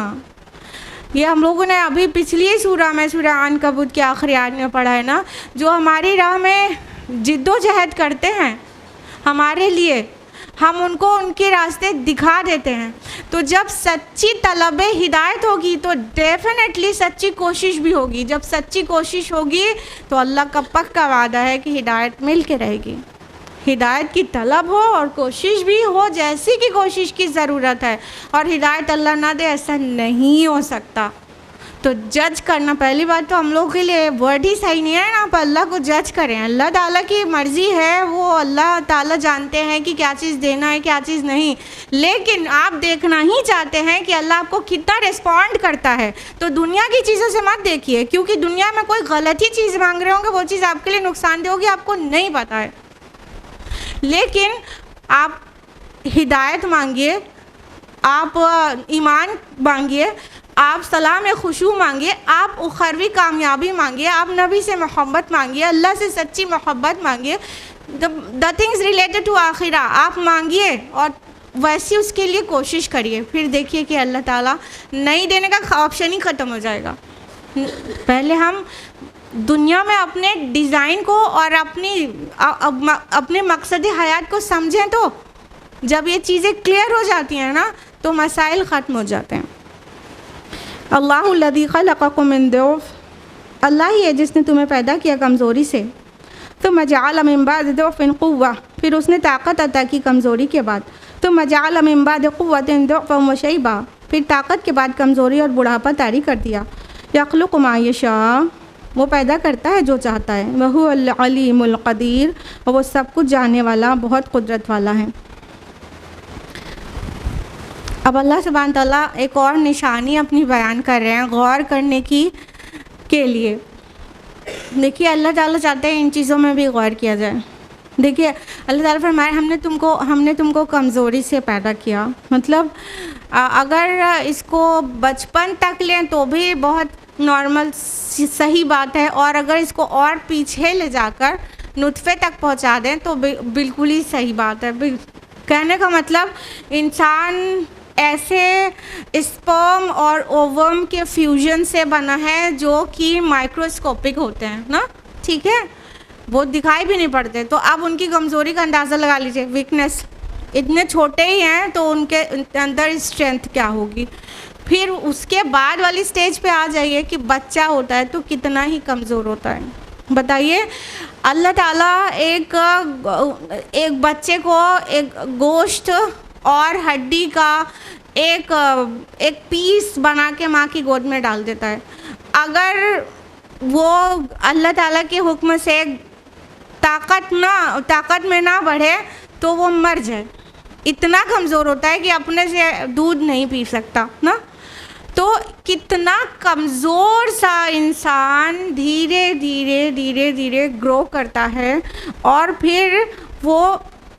ये हम लोगों ने अभी पिछली सूरा में सूरा अनकबूत के आखिरी आयत में पढ़ा है ना, जो हमारी राह में जिद्दोजहद करते हैं हमारे लिए, हम उनको उनके रास्ते दिखा देते हैं। तो जब सच्ची तलब हिदायत होगी तो डेफिनेटली सच्ची कोशिश भी होगी, जब सच्ची कोशिश होगी तो अल्लाह का पक्का वादा है कि हिदायत मिल के रहेगी। हिदायत की तलब हो और कोशिश भी हो, जैसी की कोशिश की ज़रूरत है, और हिदायत अल्लाह ना दे ऐसा नहीं हो सकता। तो जज करना, पहली बात तो हम लोगों के लिए वर्ड ही सही नहीं है ना, आप अल्लाह को जज करें। अल्लाह ताला की मर्ज़ी है, वो अल्लाह ताला जानते हैं कि क्या चीज़ देना है क्या चीज़ नहीं, लेकिन आप देखना ही चाहते हैं कि अल्लाह आपको कितना रिस्पॉन्ड करता है। तो दुनिया की चीज़ों से मत देखिए, क्योंकि दुनिया में कोई गलत ही चीज़ मांग रहे होंगे, वो चीज़ आपके लिए नुकसानदेह होगी, आपको नहीं पता है। लेकिन आप हिदायत मांगिए, आप ईमान मांगिए, आप सलाम खुशू मांगिए, आप उखरवी कामयाबी मांगिए, आप नबी से मोहब्बत मांगिए, अल्लाह से सच्ची मोहब्बत मांगिए, द थिंग्स रिलेटेड टू आखिरा आप मांगिए और वैसी उसके लिए कोशिश करिए। फिर देखिए कि अल्लाह ताला नहीं देने का ऑप्शन ही ख़त्म हो जाएगा। पहले हम दुनिया में अपने डिज़ाइन को और अपने मकसद हयात को समझें, तो जब ये चीज़ें क्लियर हो जाती हैं ना तो मसाइल ख़त्म हो जाते हैं। अल्लाहुल्लज़ी खलक़कुम मिन दुअफ़, अल्लाह ही है जिसने तुम्हें पैदा किया कमज़ोरी से, तुम जअल मिन बादि दुअफ़िन क़ुव्वा, फिर उसने ताकत अता की कमज़ोरी के बाद, तुम जअल मिन बादि क़ुव्वतिन दुअफ़न व शैबा, फिर ताकत के बाद कमज़ोरी और बुढ़ापा तारी कर दिया। यख़्लुक़ु मा यशा, वो पैदा करता है जो चाहता है, व हुवल अलीमुल क़दीर, और वो सब कुछ जानने वाला बहुत कुदरत वाला है। अब अल्लाह सुब्हान तआला एक और निशानी अपनी बयान कर रहे हैं गौर करने की के लिए। देखिए अल्लाह ताला चाहते हैं इन चीज़ों में भी गौर किया जाए। देखिए अल्लाह ताला फरमाए हमने तुमको कमज़ोरी से पैदा किया, मतलब अगर इसको बचपन तक लें तो भी बहुत नॉर्मल सही बात है, और अगर इसको और पीछे ले जाकर नुतफ़े तक पहुंचा दें तो बिल्कुल ही सही बात है। कहने का मतलब इंसान ऐसे स्पर्म और ओवम के फ्यूजन से बना है जो कि माइक्रोस्कोपिक होते हैं ना, ठीक है, वो दिखाई भी नहीं पड़ते। तो अब उनकी कमज़ोरी का अंदाज़ा लगा लीजिए, वीकनेस, इतने छोटे ही हैं तो उनके अंदर स्ट्रेंथ क्या होगी। फिर उसके बाद वाली स्टेज पे आ जाइए कि बच्चा होता है तो कितना ही कमज़ोर होता है। बताइए अल्लाह ताला एक बच्चे को एक गोश्त और हड्डी का एक पीस बना के माँ की गोद में डाल देता है। अगर वो अल्लाह ताला के हुक्म से ताकत में ना बढ़े तो वो मर जाए, इतना कमज़ोर होता है कि अपने से दूध नहीं पी सकता ना। तो कितना कमज़ोर सा इंसान धीरे धीरे ग्रो करता है और फिर वो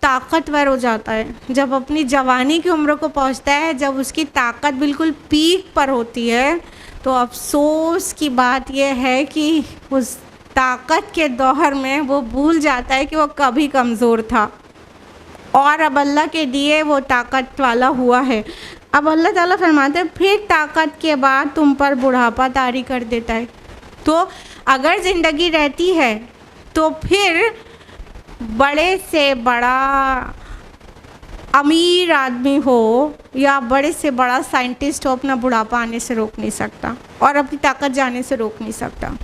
ताकतवर हो जाता है। जब अपनी जवानी की उम्र को पहुंचता है, जब उसकी ताकत बिल्कुल पीक पर होती है, तो अफसोस की बात यह है कि उस ताकत के दौर में वो भूल जाता है कि वो कभी कमज़ोर था और अब अल्लाह के दिए वो ताकत वाला हुआ है। अब अल्लाह ताला फरमाते हैं फिर ताकत के बाद तुम पर बुढ़ापा तारी कर देता है। तो अगर ज़िंदगी रहती है तो फिर बड़े से बड़ा अमीर आदमी हो या बड़े से बड़ा साइंटिस्ट हो, अपना बुढ़ापा आने से रोक नहीं सकता और अपनी ताकत जाने से रोक नहीं सकता।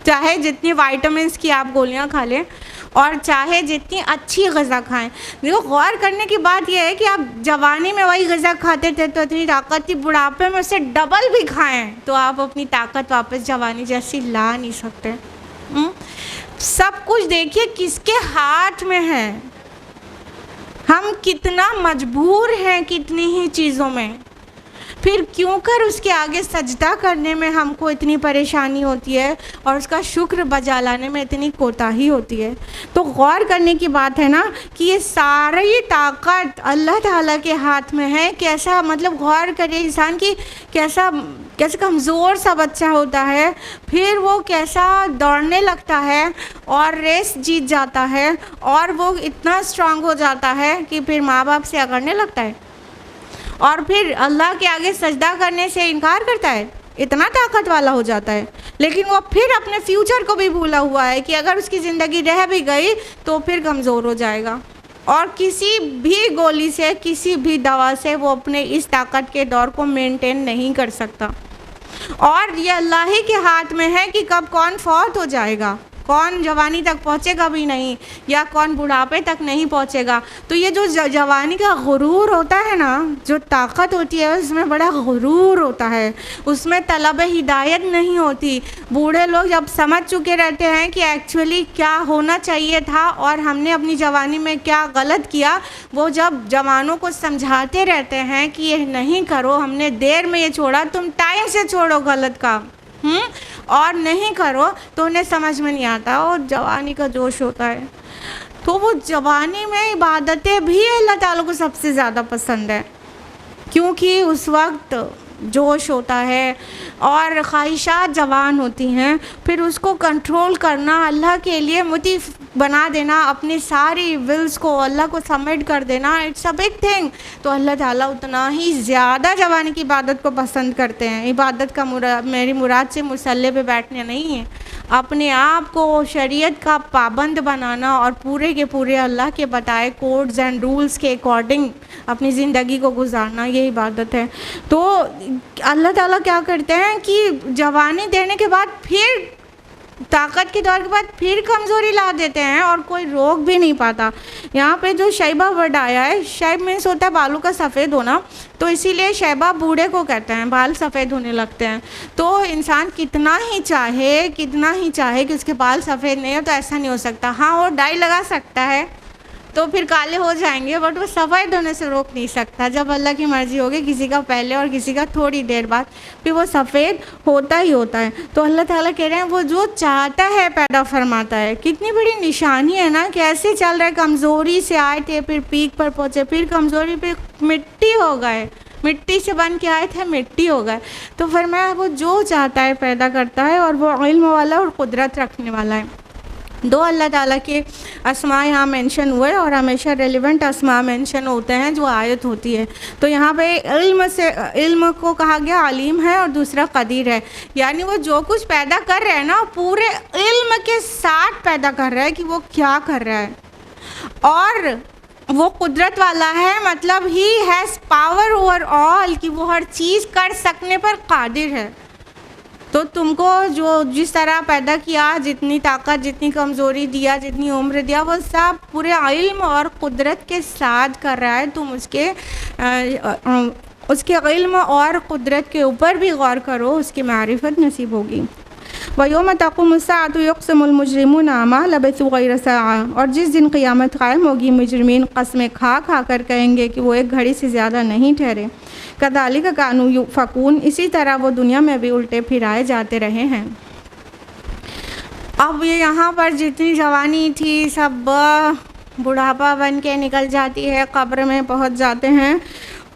चाहे जितनी वाइटामिन्स की आप गोलियां खा लें और चाहे जितनी अच्छी ग़िज़ा खाएं। देखो गौर करने की बात यह है कि आप जवानी में वही ग़िज़ा खाते थे तो इतनी ताकत थी, बुढ़ापे में उससे डबल भी खाएं तो आप अपनी ताकत वापस जवानी जैसी ला नहीं सकते। सब कुछ देखिए किसके हाथ में है। हम कितना मजबूर हैं कितनी ही चीज़ों में। फिर क्यों कर उसके आगे सजदा करने में हमको इतनी परेशानी होती है और उसका शुक्र बजा लाने में इतनी कोताही होती है। तो गौर करने की बात है ना कि ये सारी ताकत अल्लाह ताला के हाथ में है। कैसा मतलब गौर करे इंसान की कैसा कमज़ोर सा बच्चा होता है, फिर वो कैसा दौड़ने लगता है और रेस जीत जाता है और वो इतना स्ट्रांग हो जाता है कि फिर माँ बाप से अगड़ने लगता है और फिर अल्लाह के आगे सजदा करने से इनकार करता है, इतना ताकत वाला हो जाता है। लेकिन वो फिर अपने फ्यूचर को भी भूला हुआ है कि अगर उसकी ज़िंदगी रह भी गई तो फिर कमज़ोर हो जाएगा और किसी भी गोली से, किसी भी दवा से वो अपने इस ताकत के दौर को मेंटेन नहीं कर सकता। और ये अल्लाह ही के हाथ में है कि कब कौन फौत हो जाएगा, कौन जवानी तक पहुँचेगा भी नहीं या कौन बुढ़ापे तक नहीं पहुँचेगा। तो ये जो जवानी का गुरूर होता है ना, जो ताकत होती है उसमें बड़ा गुरूर होता है, उसमें तलब हिदायत नहीं होती। बूढ़े लोग जब समझ चुके रहते हैं कि एक्चुअली क्या होना चाहिए था और हमने अपनी जवानी में क्या गलत किया, वो जब जवानों को समझाते रहते हैं कि ये नहीं करो, हमने देर में ये छोड़ा, तुम टाइम से छोड़ो गलत काम और नहीं करो, तो उन्हें समझ में नहीं आता और जवानी का जोश होता है। तो वो जवानी में इबादतें भी अल्लाह ताला को सबसे ज़्यादा पसंद है, क्योंकि उस वक्त जोश होता है और ख्वाहिशात जवान होती हैं। फिर उसको कंट्रोल करना, अल्लाह के लिए मुती बना देना, अपनी सारी विल्स को अल्लाह को सबमिट कर देना, इट्स अ बिग थिंग। तो अल्लाह ताला उतना ही ज़्यादा जवानी की इबादत को पसंद करते हैं। इबादत का मेरी मुराद से मुसल्ले पे बैठने नहीं है, अपने आप को शरीयत का पाबंद बनाना और पूरे के पूरे अल्लाह के बताए कोड्स एंड रूल्स के अकॉर्डिंग अपनी ज़िंदगी को गुजारना, ये इबादत है। तो अल्लाह ताला क्या करते हैं कि जवानी देने के बाद फिर ताकत के दौर के बाद फिर कमज़ोरी ला देते हैं और कोई रोक भी नहीं पाता। यहाँ पे जो शैबा वर्ड आया है, शैब मीन्स होता है बालों का सफ़ेद होना, तो इसीलिए शैबा बूढ़े को कहते हैं, बाल सफ़ेद होने लगते हैं। तो इंसान कितना ही चाहे कि उसके बाल सफ़ेद नहीं हो तो ऐसा नहीं हो सकता। हाँ, वो डाई लगा सकता है तो फिर काले हो जाएंगे, बट वो सफ़ेद होने से रोक नहीं सकता। जब अल्लाह की मर्ज़ी होगी, किसी का पहले और किसी का थोड़ी देर बाद, फिर वो सफ़ेद होता ही होता है। तो अल्लाह ताला कह रहे हैं वो जो चाहता है पैदा फरमाता है। कितनी बड़ी निशानी है ना, कैसे चल रहा है, कमज़ोरी से आए थे फिर पीक पर पहुँचे, फिर कमज़ोरी पे मिट्टी हो गए, मिट्टी से बन के आए थे मिट्टी हो गए। तो फरमाया वो जो चाहता है पैदा करता है और वो इल्म वाला और कुदरत रखने वाला है। दो अल्लाह ताला के अस्मा यहाँ मेंशन हुए और हमेशा रेलिवेंट अस्मा मेंशन होते हैं जो आयत होती है। तो यहाँ पे इल्म को कहा गया अलीम है और दूसरा कदीर है, यानी वो जो कुछ पैदा कर रहे हैं ना पूरे इल्म के साथ पैदा कर रहा है कि वो क्या कर रहा है, और वो कुदरत वाला है, मतलब he has power over all, कि वो हर चीज़ कर सकने पर कादिर है। तो तुमको जो जिस तरह पैदा किया, जितनी ताकत, जितनी कमज़ोरी दिया, जितनी उम्र दिया, वो सब पूरे इल्म और कुदरत के साथ कर रहा है। तुम उसके इल्म और कुदरत के ऊपर भी गौर करो, उसकी मारिफत नसीब होगी। वयौम तक़ूमु स्साअतु यक़सिमुल मुजरिमूना मा लबिथू गैर साअ, और जिस दिन क़यामत क़ायम होगी मुजरिमीन क़स्में खा खा कर कहेंगे कि वो एक घड़ी से ज़्यादा नहीं ठहरे। कज़ालिक कानू युफ़कून, इसी तरह वो दुनिया में भी उल्टे फिराए जाते रहे हैं। अब ये यहाँ पर जितनी जवानी थी सब बुढ़ापा बन के निकल जाती है, कब्र में पहुँच जाते हैं,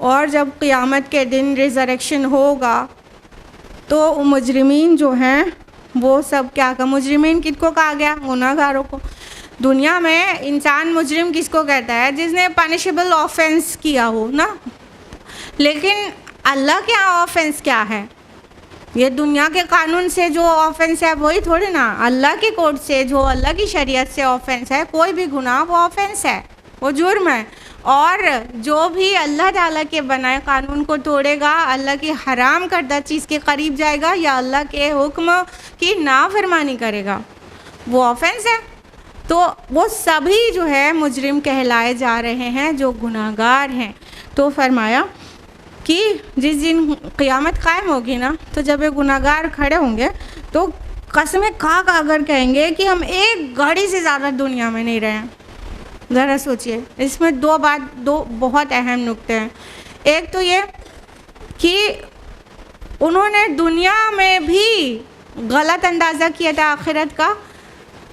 और जब क़यामत के दिन रिज़रेक्शन होगा तो मुजरिमीन जो हैं वो सब क्या का, मुजरिमीन किसको कहा गया, गुनाहगारों को। दुनिया में इंसान मुजरिम किसको कहता है, जिसने पनिशेबल ऑफेंस किया हो ना। लेकिन अल्लाह के यहाँ ऑफेंस क्या है, ये दुनिया के कानून से जो ऑफेंस है वही थोड़ी ना, अल्लाह के कोड से, जो अल्लाह की शरीयत से ऑफेंस है, कोई भी गुनाह वो ऑफेंस है, वो जुर्म है। और जो भी अल्लाह ताला के बनाए कानून को तोड़ेगा, अल्लाह की हराम करदा चीज़ के करीब जाएगा या अल्लाह के हुक्म की नाफरमानी करेगा, वो ऑफेंस है। तो वो सभी जो है मुजरिम कहलाए जा रहे हैं, जो गुनाहगार हैं। तो फरमाया कि जिस दिन क़यामत कायम होगी ना, तो जब ये गुनाहगार खड़े होंगे तो कसमें खा खा कर कहेंगे कि हम एक घड़ी से ज़्यादा दुनिया में नहीं रहे हैं। ज़रा सोचिए, इसमें दो बहुत अहम नुक्ते हैं। एक तो ये कि उन्होंने दुनिया में भी गलत अंदाज़ा किया था आखिरत का,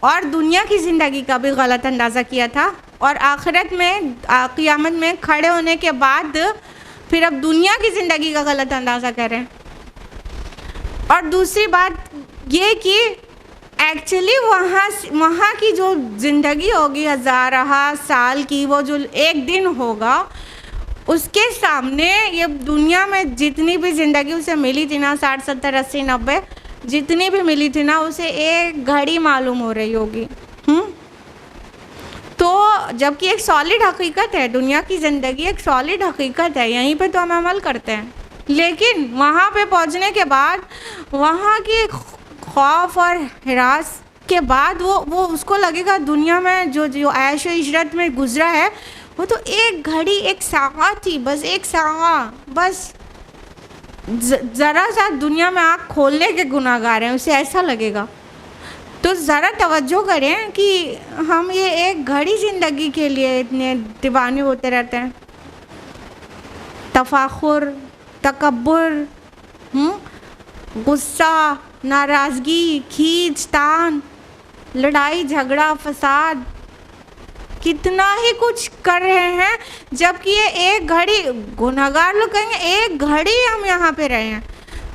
और दुनिया की ज़िंदगी का भी गलत अंदाज़ा किया था, और आखिरत में क़ियामत में खड़े होने के बाद फिर अब दुनिया की ज़िंदगी का गलत अंदाज़ा करें। और दूसरी बात ये कि एक्चुअली वहाँ की जो ज़िंदगी होगी हज़ारहा साल की, वो जो एक दिन होगा, उसके सामने ये दुनिया में जितनी भी ज़िंदगी उसे मिली थी ना, 60 70 80 90 जितनी भी मिली थी ना, उसे एक घड़ी मालूम हो रही होगी। तो जबकि एक सॉलिड हकीकत है, दुनिया की ज़िंदगी एक सॉलिड हकीकत है, यहीं पे तो हम अमल करते हैं। लेकिन वहाँ पे पहुँचने के बाद, वहाँ की खौफ और हिरास के बाद वो उसको लगेगा दुनिया में जो ऐश व इशरत में गुजरा है, वो तो एक घड़ी, एक साआ थी, बस एक साआ, बस ज़रा सा दुनिया में आँख खोलने के गुनाहगार हैं, उसे ऐसा लगेगा। तो ज़रा तवज्जो करें कि हम ये एक घड़ी ज़िंदगी के लिए इतने दीवाने होते रहते हैं। तफाखुर, तकब्बुर, गुस्सा, नाराज़गी, खींचतान, लड़ाई झगड़ा, फसाद, कितना ही कुछ कर रहे हैं, जबकि ये एक घड़ी, गुनहगार लोग कहेंगे एक घड़ी हम यहाँ पे रहे हैं।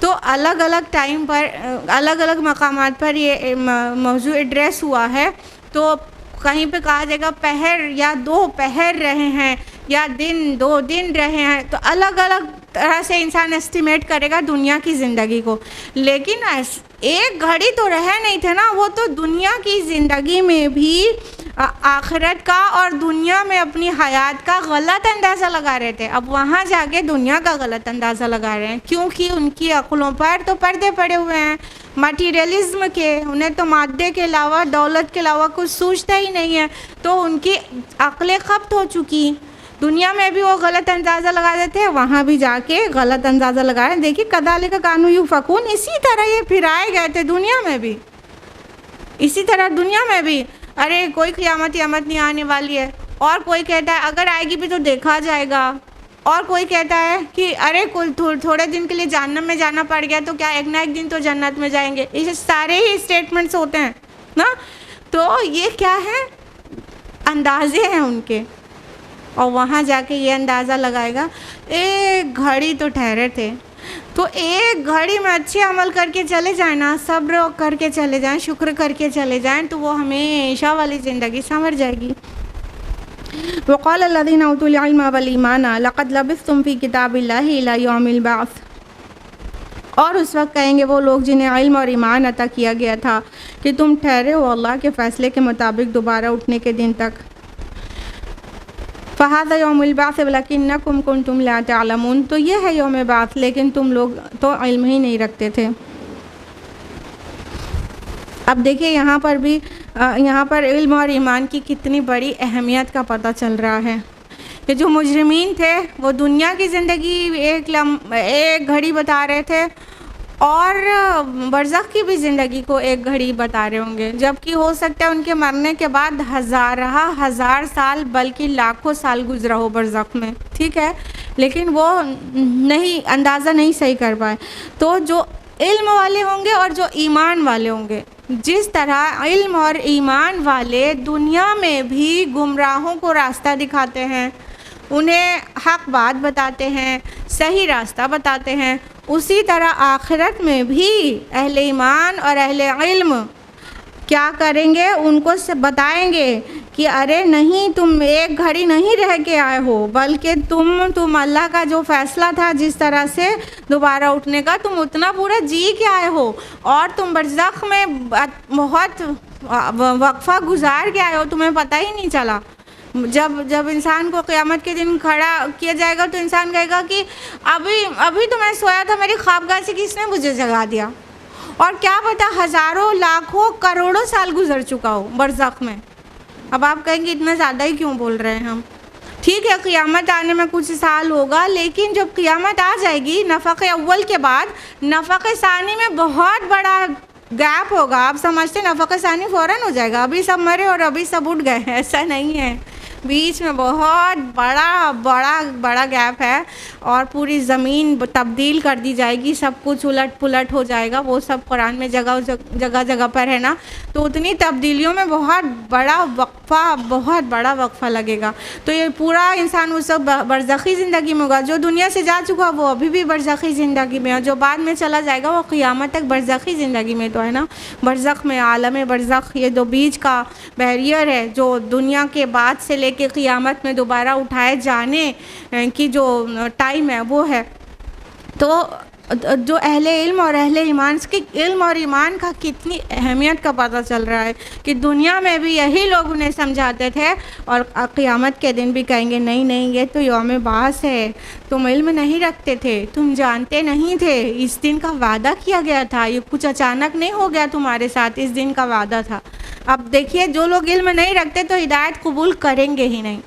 तो अलग अलग टाइम पर, अलग अलग मकामात पर ये मौजू एड्रेस हुआ है। तो कहीं पे कहा जाएगा पहर या 2 पहर रहे हैं, या दिन 2 दिन रहे हैं। तो अलग अलग तरह से इंसान एस्टिमेट करेगा दुनिया की ज़िंदगी को। लेकिन एक घड़ी तो रहे नहीं थे ना, वो तो दुनिया की ज़िंदगी में भी आखिरत का और दुनिया में अपनी हयात का गलत अंदाज़ा लगा रहे थे। अब वहाँ जाके दुनिया का गलत अंदाज़ा लगा रहे हैं, क्योंकि उनकी अक़लों पर तो पर्दे पड़े हुए हैं मटीरियलिज़्म के। उन्हें तो मादे के अलावा, दौलत के अलावा कुछ सूझता ही नहीं है। तो उनकी अक़लें ख़ब्त हो चुकी। दुनिया में भी वो गलत अंदाज़ा लगा देते हैं, वहाँ भी जाके गलत अंदाज़ा लगा रहे हैं। देखिए कदालिका कानू युफ़कून, इसी तरह ये फिराए गए थे दुनिया में भी, इसी तरह दुनिया में भी। अरे कोई क़ियामत नहीं आने वाली है, और कोई कहता है अगर आएगी भी तो देखा जाएगा, और कोई कहता है कि अरे कोई थोड़े दिन के लिए जहन्नम में जाना पड़ गया तो क्या एक ना एक दिन तो जन्नत में जाएंगे। ये सारे ही स्टेटमेंट्स होते हैं ना। तो ये क्या है, अंदाज़े हैं उनके, और वहाँ जाके ये अंदाज़ा लगाएगा एक घड़ी तो ठहरे थे। तो एक घड़ी में अच्छे अमल करके चले जाएं ना, सब्र करके चले जाएं, शुक्र करके चले जाएं, तो वो हमेशा वाली ज़िंदगी संवर जाएगी। वक़ाल लज़ीना उतुल इल्म वल ईमान लक़द लबिस्तुम फ़ी किताबिल्लाहि इला यौमिल बअस। और उस वक्त कहेंगे वो लोग जिन्हें इल्म और ईमान अता किया गया था कि तुम ठहरे हो अल्लाह के फ़ैसले के मुताबिक दोबारा उठने के दिन तक। फ़हाज़ा यौमुल बअस वलकिन्नकुम कुन्तुम ला तअलमून। तो ये है यौम बात, लेकिन तुम लोग तो इल्म ही नहीं रखते थे। अब देखिए यहाँ पर भी, यहाँ पर इल्म और ईमान की कितनी बड़ी अहमियत का पता चल रहा है। कि जो मुजरिमीन थे वो दुनिया की ज़िंदगी एक घड़ी बता रहे थे, और बरज़ख की भी ज़िंदगी को एक घड़ी बता रहे होंगे, जबकि हो सकता है उनके मरने के बाद हज़ार साल बल्कि लाखों साल गुजरा हो बरज़ख में, ठीक है, लेकिन वो नहीं, अंदाज़ा नहीं सही कर पाए। तो जो इल्म वाले होंगे और जो ईमान वाले होंगे, जिस तरह इल्म और ईमान वाले दुनिया में भी गुमराहों को रास्ता दिखाते हैं, उन्हें हक़ बात बताते हैं, सही रास्ता बताते हैं, उसी तरह आखिरत में भी अहले ईमान और अहले इल्म क्या करेंगे, उनको से बताएंगे कि अरे नहीं, तुम एक घड़ी नहीं रह के आए हो, बल्कि तुम अल्लाह का जो फ़ैसला था जिस तरह से दोबारा उठने का, तुम उतना पूरा जी के आए हो, और तुम बरज़ख में बहुत वक्फ़ा गुजार के आए हो, तुम्हें पता ही नहीं चला। जब इंसान को क़यामत के दिन खड़ा किया जाएगा तो इंसान कहेगा कि अभी तो मैं सोया था, मेरी ख्वाबगाह से किसने मुझे जगा दिया, और क्या पता हज़ारों लाखों करोड़ों साल गुजर चुका हो बरज़ख में। अब आप कहेंगे इतना ज़्यादा ही क्यों बोल रहे हैं हम। ठीक है, क़यामत आने में कुछ साल होगा, लेकिन जब क़यामत आ जाएगी नफ़क़े अव्वल के बाद नफ़क़े सानी में बहुत बड़ा गैप होगा। आप समझते नफ़क़े सानी फ़ौरन हो जाएगा, अभी सब मरे और अभी सब उठ गए, ऐसा नहीं है। बीच में बहुत बड़ा बड़ा बड़ा गैप है और पूरी ज़मीन तब्दील कर दी जाएगी, सब कुछ उलट पुलट हो जाएगा। वो सब कुरान में जगह जगह पर है ना। तो उतनी तब्दीलियों में बहुत बड़ा वक्फ़ा लगेगा। तो ये पूरा इंसान उस बरज़खी ज़िंदगी में होगा। जो दुनिया से जा चुका वो अभी भी बरज़खी ज़िंदगी में, और जो बाद में चला जाएगा वो क़ियामत तक बरज़खी ज़िंदगी में तो है ना। बरज़ख में, आलम बरज़ख, ये जो बीच का बैरियर है जो दुनिया के बाद से लेके क़ियामत में दोबारा उठाए जाने की जो टाइम है वो है। तो जो अहले इल्म और अहले ईमान के इल्म और ईमान का कितनी अहमियत का पता चल रहा है कि दुनिया में भी यही लोग उन्हें समझाते थे और क़ियामत के दिन भी कहेंगे नहीं नहीं ये तो यौम बास है, तुम इल्म नहीं रखते थे, तुम जानते नहीं थे, इस दिन का वादा किया गया था, ये कुछ अचानक नहीं हो गया तुम्हारे साथ, इस दिन का वादा था। अब देखिए जो लोग इल्म नहीं रखते तो हिदायत कबूल करेंगे ही नहीं।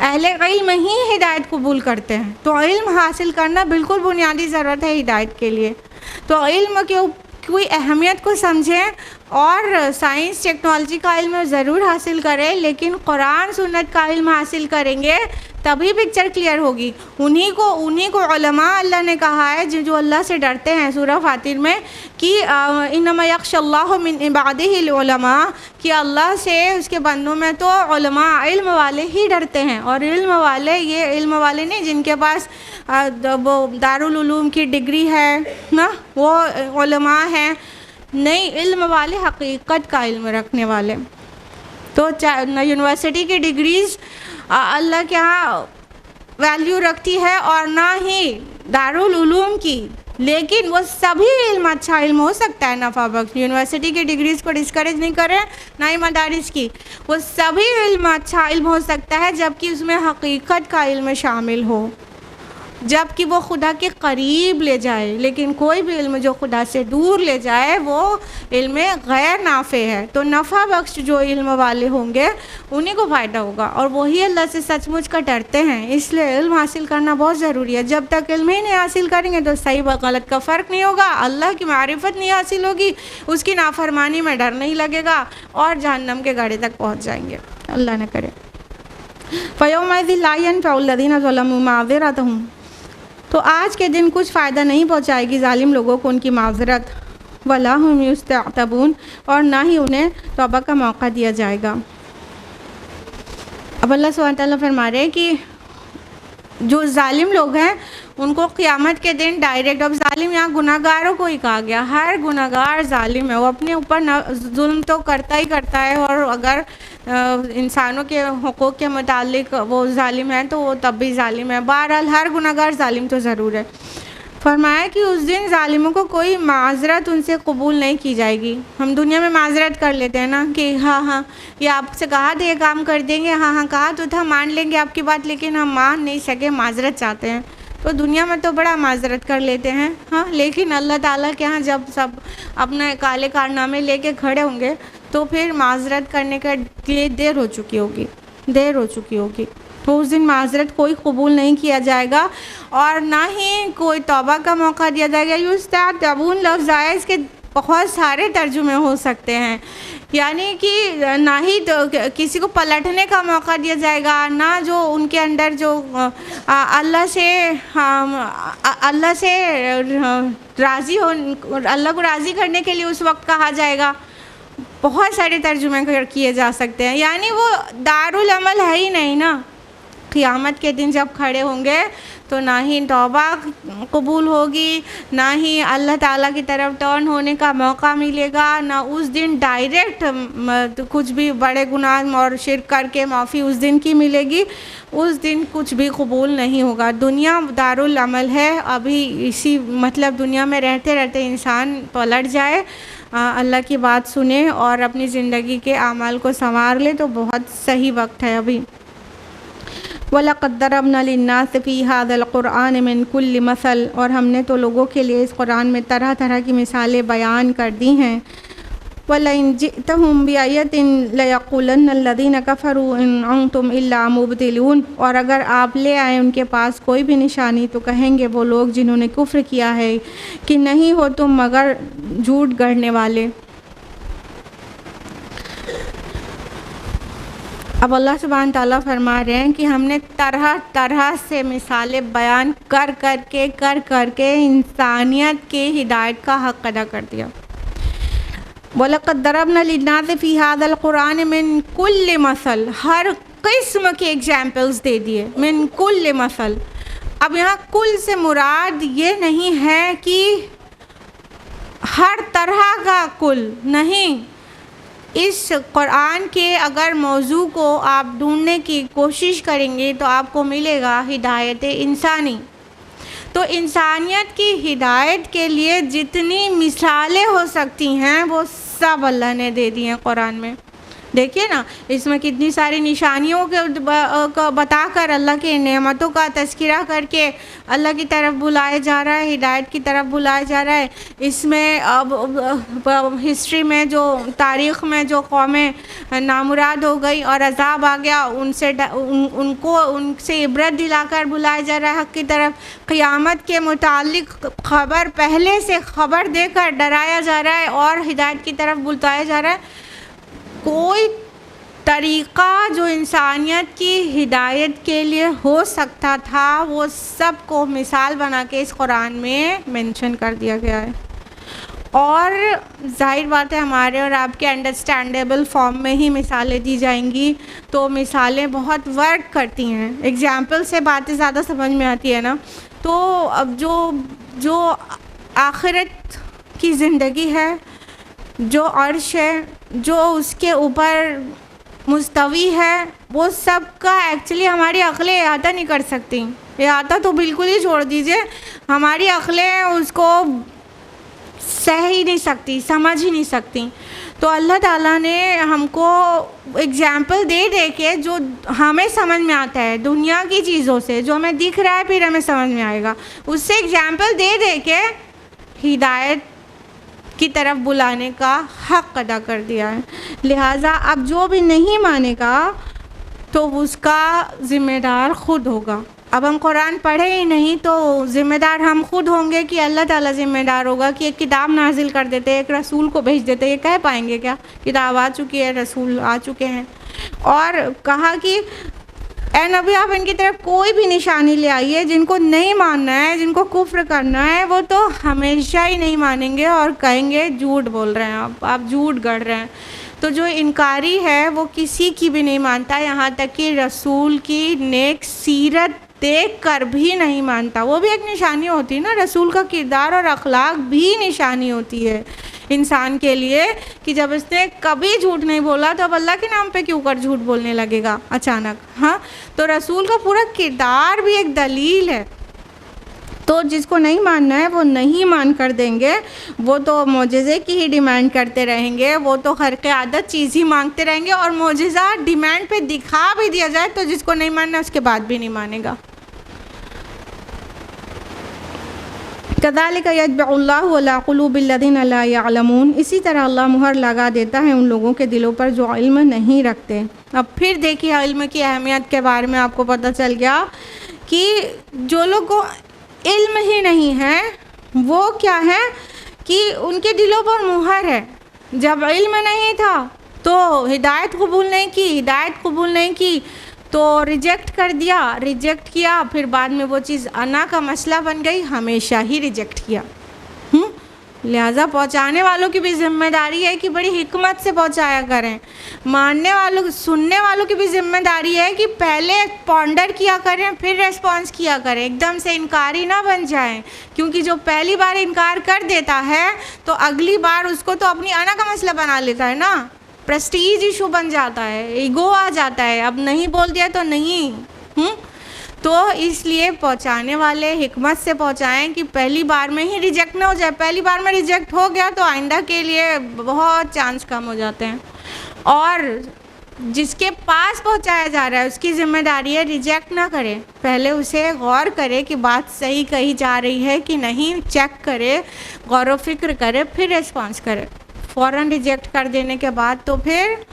अहले इल्म ही हिदायत कबूल करते हैं। तो इल्म हासिल करना बिल्कुल बुनियादी ज़रूरत है हिदायत के लिए। तो इल्म के कोई अहमियत को समझें और साइंस टेक्नोलॉजी का इल्म ज़रूर हासिल करें, लेकिन कुरान सुन्नत का इल्म हासिल करेंगे तभी पिक्चर क्लियर होगी। उन्हीं को उलमा अल्लाह ने कहा है जो अल्लाह से डरते हैं सूरह फातिर में कि इन्नमा यख्शल्लाहु मिन इबादिहिल उलमा, कि अल्लाह से उसके बंदों में तो उलमा इल्म वाले ही डरते हैं। और इल्म वाले ये इल्म वाले नहीं जिनके पास वो दारुल उलूम की डिग्री है ना, वो उलमा हैं, नहीं, इल्म वाले हकीकत का इल्म रखने वाले। तो यूनिवर्सिटी की डिग्रीज़ अल्लाह के यहाँ वैल्यू रखती है और ना ही दारुल उलूम की, लेकिन वो सभी इल्म अच्छा इल्म हो सकता है नफ़ा बख्श। यूनिवर्सिटी की डिग्रीज़ को डिस्करेज नहीं करें, ना ही मदारिस की, वो सभी इल्म अच्छा इल्म हो सकता है जबकि उसमें हकीकत का इल्म शामिल हो, जबकि वो खुदा के करीब ले जाए। लेकिन कोई भी इल्म जो खुदा से दूर ले जाए वो इल्म गैर नाफ़े है। तो नफ़ा बख्श जो इल्म वाले होंगे उन्हीं को फ़ायदा होगा और वही अल्लाह से सचमुच का डरते हैं। इसलिए इल्म हासिल करना बहुत ज़रूरी है। जब तक इल्म ही नहीं हासिल करेंगे तो सही व गलत का फ़र्क नहीं होगा, अल्लाह की मारिफत नहीं हासिल होगी, उसकी नाफरमानी में डर नहीं लगेगा और जहन्नम के गाड़े तक पहुँच जाएंगे। अल्लाह न करे। फ़यौमइज़िन ला यनफ़उ लज़ीना ज़लमू माज़िरतहुम, तो आज के दिन कुछ फ़ायदा नहीं पहुंचाएगी जालिम लोगों को उनकी माज़रत, वला हुम युस्तअतबून, और ना ही उन्हें तौबा का मौका दिया जाएगा। अब अल्लाह सुब्हानहू तआला फरमा रहे हैं कि जो जालिम लोग हैं उनको क़ियामत के दिन डायरेक्ट, अब जालिम यहाँ गुनाहगारों को ही कहा गया, हर गुनाहगार जालिम है, वो अपने ऊपर जुल्म तो करता ही करता है, और अगर इंसानों के हुकूक़ के मुतालिक वो जालिम है तो वो तब भी जालिम है। बहरहाल हर गुनाहगार जालिम तो ज़रूर है। फरमाया कि उस दिन जालिमों को कोई माज़रत उनसे कबूल नहीं की जाएगी। हम दुनिया में माज़रत कर लेते हैं ना कि हाँ ये आपसे कहा था ये काम कर देंगे, हाँ कहा तो था, मान लेंगे आपकी बात, लेकिन हम मान नहीं सके, माज़रत चाहते हैं। तो दुनिया में तो बड़ा माज़रत कर लेते हैं हाँ, लेकिन अल्लाह ताला के यहाँ जब सब अपने काले कारनामे लेके खड़े होंगे तो फिर माज़रत करने के लिए देर हो चुकी होगी। तो उस दिन माज़रत कोई कबूल नहीं किया जाएगा और ना ही कोई तौबा का मौका दिया जाएगा। युस्तअतबून लफ्ज़ आया, इसके बहुत सारे तर्जुमे हो सकते हैं, यानी कि ना ही तो किसी को पलटने का मौका दिया जाएगा, ना जो उनके अंदर जो अल्लाह से राज़ी हो, अल्लाह को राज़ी करने के लिए उस वक्त कहा जाएगा। बहुत सारे तर्जुमे किए जा सकते हैं, यानी वो दारुल अमल है ही नहीं ना। क़ियामत के दिन जब खड़े होंगे तो ना ही तौबा कबूल होगी, ना ही अल्लाह ताला की तरफ टर्न होने का मौका मिलेगा, ना उस दिन डायरेक्ट कुछ भी बड़े गुनाह और शिर्क करके माफ़ी उस दिन की मिलेगी। उस दिन कुछ भी कबूल नहीं होगा। दुनिया दारुल अमल है। अभी इसी मतलब दुनिया में रहते रहते इंसान पलट जाए, अल्लाह की बात सुने और अपनी ज़िंदगी के आमाल को संवार ले तो बहुत सही वक्त है अभी। वलक़द दरबना लिन्नास फ़ी हाज़िल क़ुरआन मिन कुल्लि मसल, और हमने तो लोगों के लिए इस कुरान में तरह तरह की मिसालें बयान कर दी हैं। वलइन जिअतहुम बिआयतिन लयक़ूलन्न अल्लज़ीना कफ़रू इन अंतुम इल्ला मुब्तिलून, और अगर आप ले आए उनके पास कोई भी निशानी तो कहेंगे वो लोग जिन्होंने कुफ्र किया है कि नहीं हो तुम मगर झूठ गढ़ने वाले। अब अल्लाह सुब्हान ताला फरमा रहे हैं कि हमने तरह तरह से मिसालें बयान कर करके इंसानियत के हिदायत का हक़ अदा कर दिया। वलक़द दरबना लिन्नासि फ़ी हाज़ल क़ुरआन मिन कुल्लि मसल, हर किस्म के एग्जाम्पल्स दे दिए, मिन कुल्लि मसल। अब यहाँ कुल से मुराद ये नहीं है कि हर तरह का कुल नहीं, इस कुरान के अगर मौजू को आप ढूंढने की कोशिश करेंगे तो आपको मिलेगा हिदायत इंसानी। तो इंसानियत की हिदायत के लिए जितनी मिसालें हो सकती हैं वो सब अल्लाह ने दे दी हैं कुरान में। देखिए ना, इसमें कितनी सारी निशानियों के बताकर अल्लाह की नेमतों का तज़किरा करके अल्लाह की तरफ बुलाया जा रहा है, हिदायत की तरफ बुलाया जा रहा है। इसमें अब हिस्ट्री में जो तारीख़ में जो कौमें नामुराद हो गई और अज़ाब आ गया, उनसे इबरत दिलाकर बुलाया जा रहा है हक़ की तरफ। क़यामत के मुताल्लिक़ ख़बर पहले से ख़बर देकर डराया जा रहा है और हिदायत की तरफ बुलाया जा रहा है। कोई तरीक़ा जो इंसानियत की हिदायत के लिए हो सकता था वो सब को मिसाल बना के इस कुरान में मेंशन कर दिया गया है। और ज़ाहिर बात है हमारे और आपके अंडरस्टैंडेबल फॉर्म में ही मिसालें दी जाएंगी, तो मिसालें बहुत वर्क करती हैं। एग्ज़ाम्पल से बातें ज़्यादा समझ में आती है ना। तो अब जो आखिरत की ज़िंदगी है, जो अर्श है, जो उसके ऊपर मुस्तवी है, वो सब का एक्चुअली हमारी अक़लें अहाता नहीं कर सकती। अहाता तो बिल्कुल ही छोड़ दीजिए, हमारी अक़लें उसको सह ही नहीं सकती, समझ ही नहीं सकती। तो अल्लाह ताला ने हमको एग्ज़ाम्पल दे दे के जो हमें समझ में आता है दुनिया की चीज़ों से, जो हमें दिख रहा है फिर हमें समझ में आएगा, उससे एग्ज़ाम्पल दे दे के हिदायत की तरफ बुलाने का हक़ अदा कर दिया है। लिहाजा अब जो भी नहीं मानेगा तो उसका ज़िम्मेदार ख़ुद होगा। अब हम कुरान पढ़े ही नहीं तो ज़िम्मेदार हम खुद होंगे कि अल्लाह ताला ज़िम्मेदार होगा कि एक किताब नाजिल कर देते, एक रसूल को भेज देते। ये कह पाएंगे क्या? किताब आ चुकी है, रसूल आ चुके हैं। और कहा कि ए नबी आप इनकी तरफ कोई भी निशानी ले आइए, जिनको नहीं मानना है, जिनको कुफ्र करना है, वो तो हमेशा ही नहीं मानेंगे और कहेंगे झूठ बोल रहे हैं आप झूठ गढ़ रहे हैं। तो जो इनकारी है वो किसी की भी नहीं मानता, यहाँ तक कि रसूल की नेक सीरत देख कर भी नहीं मानता। वो भी एक निशानी होती है ना, रसूल का किरदार और अखलाक भी निशानी होती है इंसान के लिए कि जब इसने कभी झूठ नहीं बोला तो अब अल्लाह के नाम पे क्यों कर झूठ बोलने लगेगा अचानक। हाँ, तो रसूल का पूरा किरदार भी एक दलील है। तो जिसको नहीं मानना है वो नहीं मान कर देंगे, वो तो मोजिज़े की ही डिमांड करते रहेंगे, वो तो खर्क़ आदत चीज़ ही मांगते रहेंगे और मोजिज़ा डिमांड पे दिखा भी दिया जाए तो जिसको नहीं मानना उसके बाद भी नहीं मानेगा। कज़ालिक यत्बउल्लाहु अला क़ुलूबिल्लज़ीना ला यअलमून, इसी तरह अल्लाह मुहर लगा देता है उन लोगों के दिलों पर जो इल्म नहीं रखते। अब फिर देखिए इल्म की अहमियत के बारे में आपको पता चल गया कि जो लोग को इल्म ही नहीं है वो क्या है कि उनके दिलों पर मुहर है। जब इल्म नहीं था तो हिदायत कबूल नहीं की, हिदायत कबूल नहीं की तो रिजेक्ट कर दिया, रिजेक्ट किया, फिर बाद में वो चीज़ अना का मसला बन गई, हमेशा ही रिजेक्ट किया। लिहाजा पहुंचाने वालों की भी ज़िम्मेदारी है कि बड़ी हिकमत से पहुंचाया करें। मानने वालों, सुनने वालों की भी ज़िम्मेदारी है कि पहले पॉन्डर किया करें फिर रेस्पॉन्स किया करें, एकदम से इनकारी ना बन जाएं। क्योंकि जो पहली बार इनकार कर देता है तो अगली बार उसको तो अपनी अना का मसला बना लेता है ना, प्रेस्टीज इशू बन जाता है, ईगो आ जाता है, अब नहीं बोल दिया तो नहीं। तो इसलिए पहुंचाने वाले हिकमत से पहुंचाएं कि पहली बार में ही रिजेक्ट ना हो जाए। पहली बार में रिजेक्ट हो गया तो आइंदा के लिए बहुत चांस कम हो जाते हैं। और जिसके पास पहुंचाया जा रहा है उसकी ज़िम्मेदारी है रिजेक्ट ना करे, पहले उसे गौर करे कि बात सही कही जा रही है कि नहीं, चेक करे, गौर व फिक्र करे, फिर रिस्पॉन्स करे। फ़ौरन रिजेक्ट कर देने के बाद तो फिर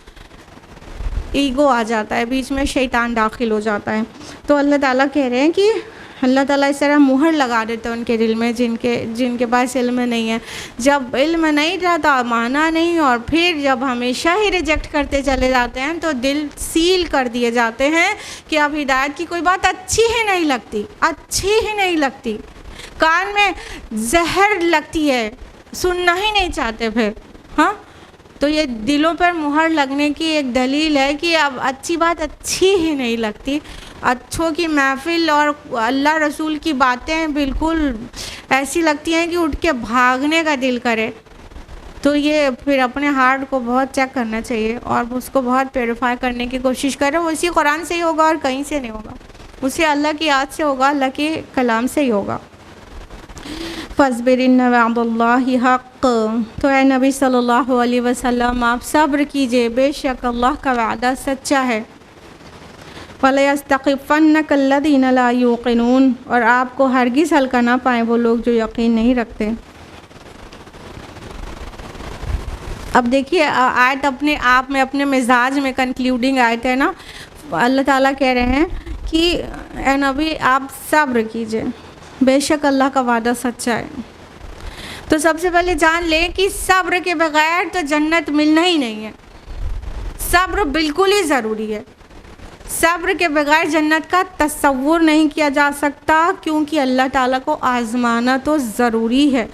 ईगो आ जाता है, बीच में शैतान दाखिल हो जाता है। तो अल्लाह ताला कह रहे हैं कि अल्लाह ताला इस तरह मुहर लगा देते हैं उनके दिल में, जिनके पास इल्म नहीं है। जब इल्म नहीं था तो माना नहीं, और फिर जब हमेशा ही रिजेक्ट करते चले जाते हैं तो दिल सील कर दिए जाते हैं कि अब हिदायत की कोई बात अच्छी ही नहीं लगती, अच्छी ही नहीं लगती, कान में जहर लगती है, सुनना ही नहीं चाहते फिर। हाँ, तो ये दिलों पर मुहर लगने की एक दलील है कि अब अच्छी बात अच्छी ही नहीं लगती। अच्छों की महफिल और अल्लाह रसूल की बातें बिल्कुल ऐसी लगती हैं कि उठ के भागने का दिल करे। तो ये फिर अपने हार्ट को बहुत चेक करना चाहिए और उसको बहुत प्योरीफाई करने की कोशिश करें। वो इसी कुरान से ही होगा और कहीं से नहीं होगा, उसे अल्लाह की याद से होगा, अल्लाह के कलाम से ही होगा। फ़स्बिरिन्न वअदुल्लाहि हक़, तो ए नबी सल्लल्लाहु अलैहि वसल्लम आप सब्र कीजिए, बेशक अल्लाह का वादा सच्चा है। वला यस्तख़िफ़न्नक अल्लज़ीना ला युक़िनून, और आपको हरगिज़ हल्का ना पाएँ वो लोग जो यकीन नहीं रखते। अब देखिए आयत अपने आप में, अपने मिजाज में कंक्लूडिंग आयत है ना। अल्लाह ताला कह रहे हैं कि ए नबी आप सब्र कीजिए, बेशक अल्लाह का वादा सच्चा है। तो सबसे पहले जान लें कि सब्र के बगैर तो जन्नत मिलना ही नहीं है। सब्र बिल्कुल ही ज़रूरी है। सब्र के बगैर जन्नत का तसव्वुर नहीं किया जा सकता, क्योंकि अल्लाह ताला को आज़माना तो ज़रूरी है।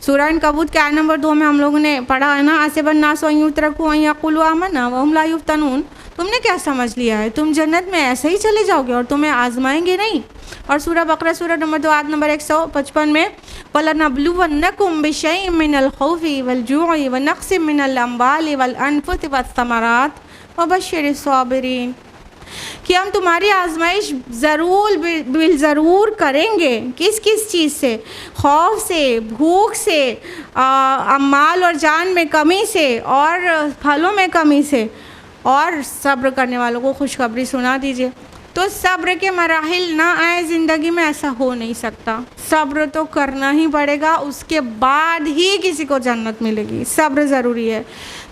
सूरह अनकबूत के आयत नंबर 2 में हम लोगों ने पढ़ा है ना, हसिबन्नासु अन युत्रकू अन यक़ूलू आमन्ना व हुम ला युफ़्तनून। तुमने क्या समझ लिया है, तुम जन्नत में ऐसे ही चले जाओगे और तुम्हें आज़माएंगे नहीं। और सूरह बकरा सूरह नंबर 2 आयत नंबर 155 में वलनब्लुवन्नकुम बिशैइन मिनल खौफि वल जूइ व नक़्सिम मिनल अम्वालि वल अनफुसि वस्समरात व बश्शिरिस साबिरीन, कि हम तुम्हारी आजमाइश ज़रूर करेंगे। किस किस चीज़ से? खौफ से, भूख से, अमाल और जान में कमी से, और फलों में कमी से, और सब्र करने वालों को खुशखबरी सुना दीजिए। तो सब्र के मराहिल ना आए ज़िंदगी में, ऐसा हो नहीं सकता। सब्र तो करना ही पड़ेगा, उसके बाद ही किसी को जन्नत मिलेगी। सब्र ज़रूरी है।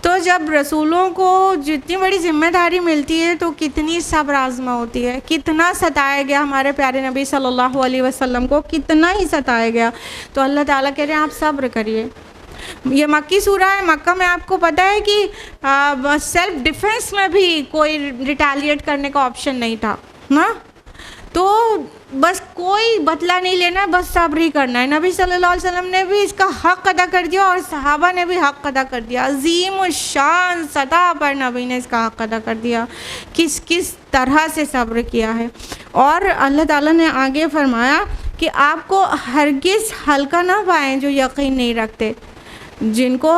तो जब रसूलों को जितनी बड़ी जिम्मेदारी मिलती है तो कितनी सब्र आज़मा होती है, कितना सताया गया हमारे प्यारे नबी सल्लल्लाहु अलैहि वसल्लम को, कितना ही सताया गया। तो अल्लाह ताला कह रहे हैं आप सब्र करिए। ये मक्की सूरा है। मक्का में आपको पता है कि सेल्फ डिफेंस में भी कोई रिटेलिएट करने का ऑप्शन नहीं था ना। तो बस कोई बदला नहीं लेना है, बस सब्र ही करना है। नबी सल्लल्लाहु अलैहि वसल्लम ने भी इसका हक़ अदा कर दिया और सहाबा ने भी हक़ अदा कर दिया। अज़ीम शान सतह पर नबी ने इसका हक़ अदा कर दिया, किस किस तरह से सब्र किया है। और अल्लाह ताला ने आगे फरमाया कि आपको हरगिज़ हल्का ना पाएँ जो यकीन नहीं रखते, जिनको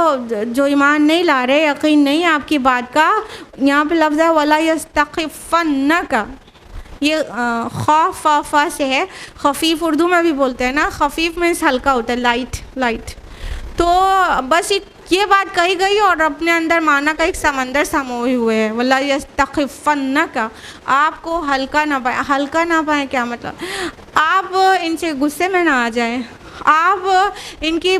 जो ईमान नहीं ला रहे, यकीन नहीं आपकी बात का। यहाँ पे लफ्ज़ है वला यस्तख़िफ़न्नक, ये खौफ़ा से है। खफ़ीफ़ उर्दू में भी बोलते हैं ना, खफ़ीफ़ में हल्का होता है, लाइट। तो बस ये बात कही गई और अपने अंदर माना का एक समंदर समोए हुए है। वला यस्तख़िफ़न्नक, आपको हल्का ना पाए। हल्का ना पाए क्या मतलब? आप इनसे गुस्से में ना आ जाएं, आप इनकी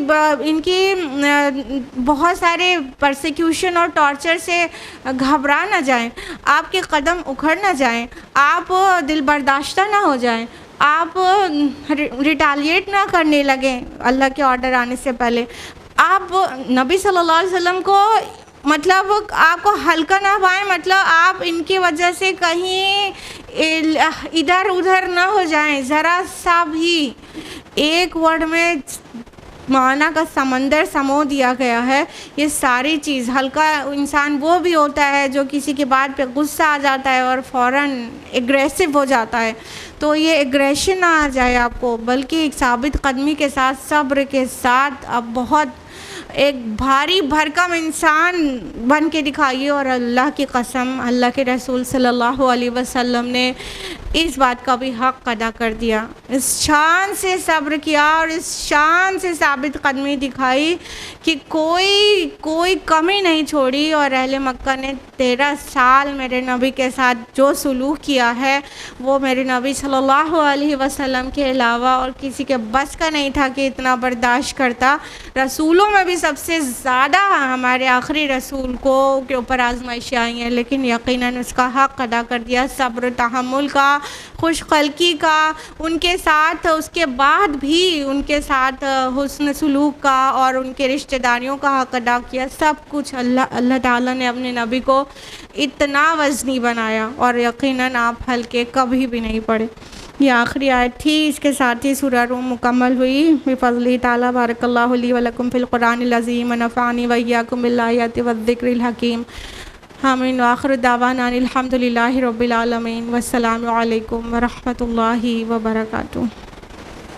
बहुत सारे परसिक्यूशन और टॉर्चर से घबरा ना जाएं, आपके कदम उखड़ ना जाएं, आप दिल बर्दाश्ता ना हो जाएं, आप रिटेलिएट ना करने लगें अल्लाह के ऑर्डर आने से पहले। आप नबी सल्लल्लाहु अलैहि वसल्लम को मतलब आपको हल्का ना पाएँ, मतलब आप इनकी वजह से कहीं इधर उधर ना हो जाएं। ज़रा सा भी एक वर्ड में माना का समंदर समो दिया गया है। ये सारी चीज़, हल्का इंसान वो भी होता है जो किसी की बात पे गुस्सा आ जाता है और फ़ौरन एग्रेसिव हो जाता है। तो ये एग्रेशन ना आ जाए आपको, बल्कि एक साबित कदमी के साथ, सब्र के साथ अब बहुत एक भारी भरकम इंसान बन के दिखाइए। और अल्लाह की कसम, अल्लाह के रसूल सल्लल्लाहु अलैहि वसल्लम ने इस बात का भी हक़ अदा कर दिया। इस शान से सब्र किया और इस शान से साबित कदमी दिखाई कि कोई कमी नहीं छोड़ी। और अहले मक्का ने 13 साल मेरे नबी के साथ जो सलूक किया है वो मेरे नबी सल्लल्लाहु अलैहि वसल्लम के अलावा और किसी के बस का नहीं था कि इतना बर्दाश्त करता। रसूलों में भी सबसे ज़्यादा हमारे आखिरी रसूल को के ऊपर आजमाइशें आई हैं, लेकिन यकीनन उसका हक़ अदा कर दिया। सब्र तहम्मुल का खुशखल्की का, उनके साथ उसके बाद भी उनके साथ हुस्न सलूक का और उनके रिश्तेदारियों का हक़ अदा किया। सब कुछ अल्लाह ताला ने अपने नबी को इतना वज़नी बनाया और यकीनन आप हल्के कभी भी नहीं पड़े। ये आखिरी आयत थी, इसके साथ ही सूरह रूम मुकम्मल हुई। बिफ़ज़्लिही ताला बारकल्लाहु ली व लकुम फ़िल क़ुरानिल अज़ीम व नफ़अनी व इय्याकुम बिल आयाति व ज़िक्रिल हकीम। आमीन व आखिरु दावाना अनिल हम्दुलिल्लाहि रब्बिल आलमीन। वस्सलामु अलैकुम व रहमतुल्लाहि व बरकातुहू।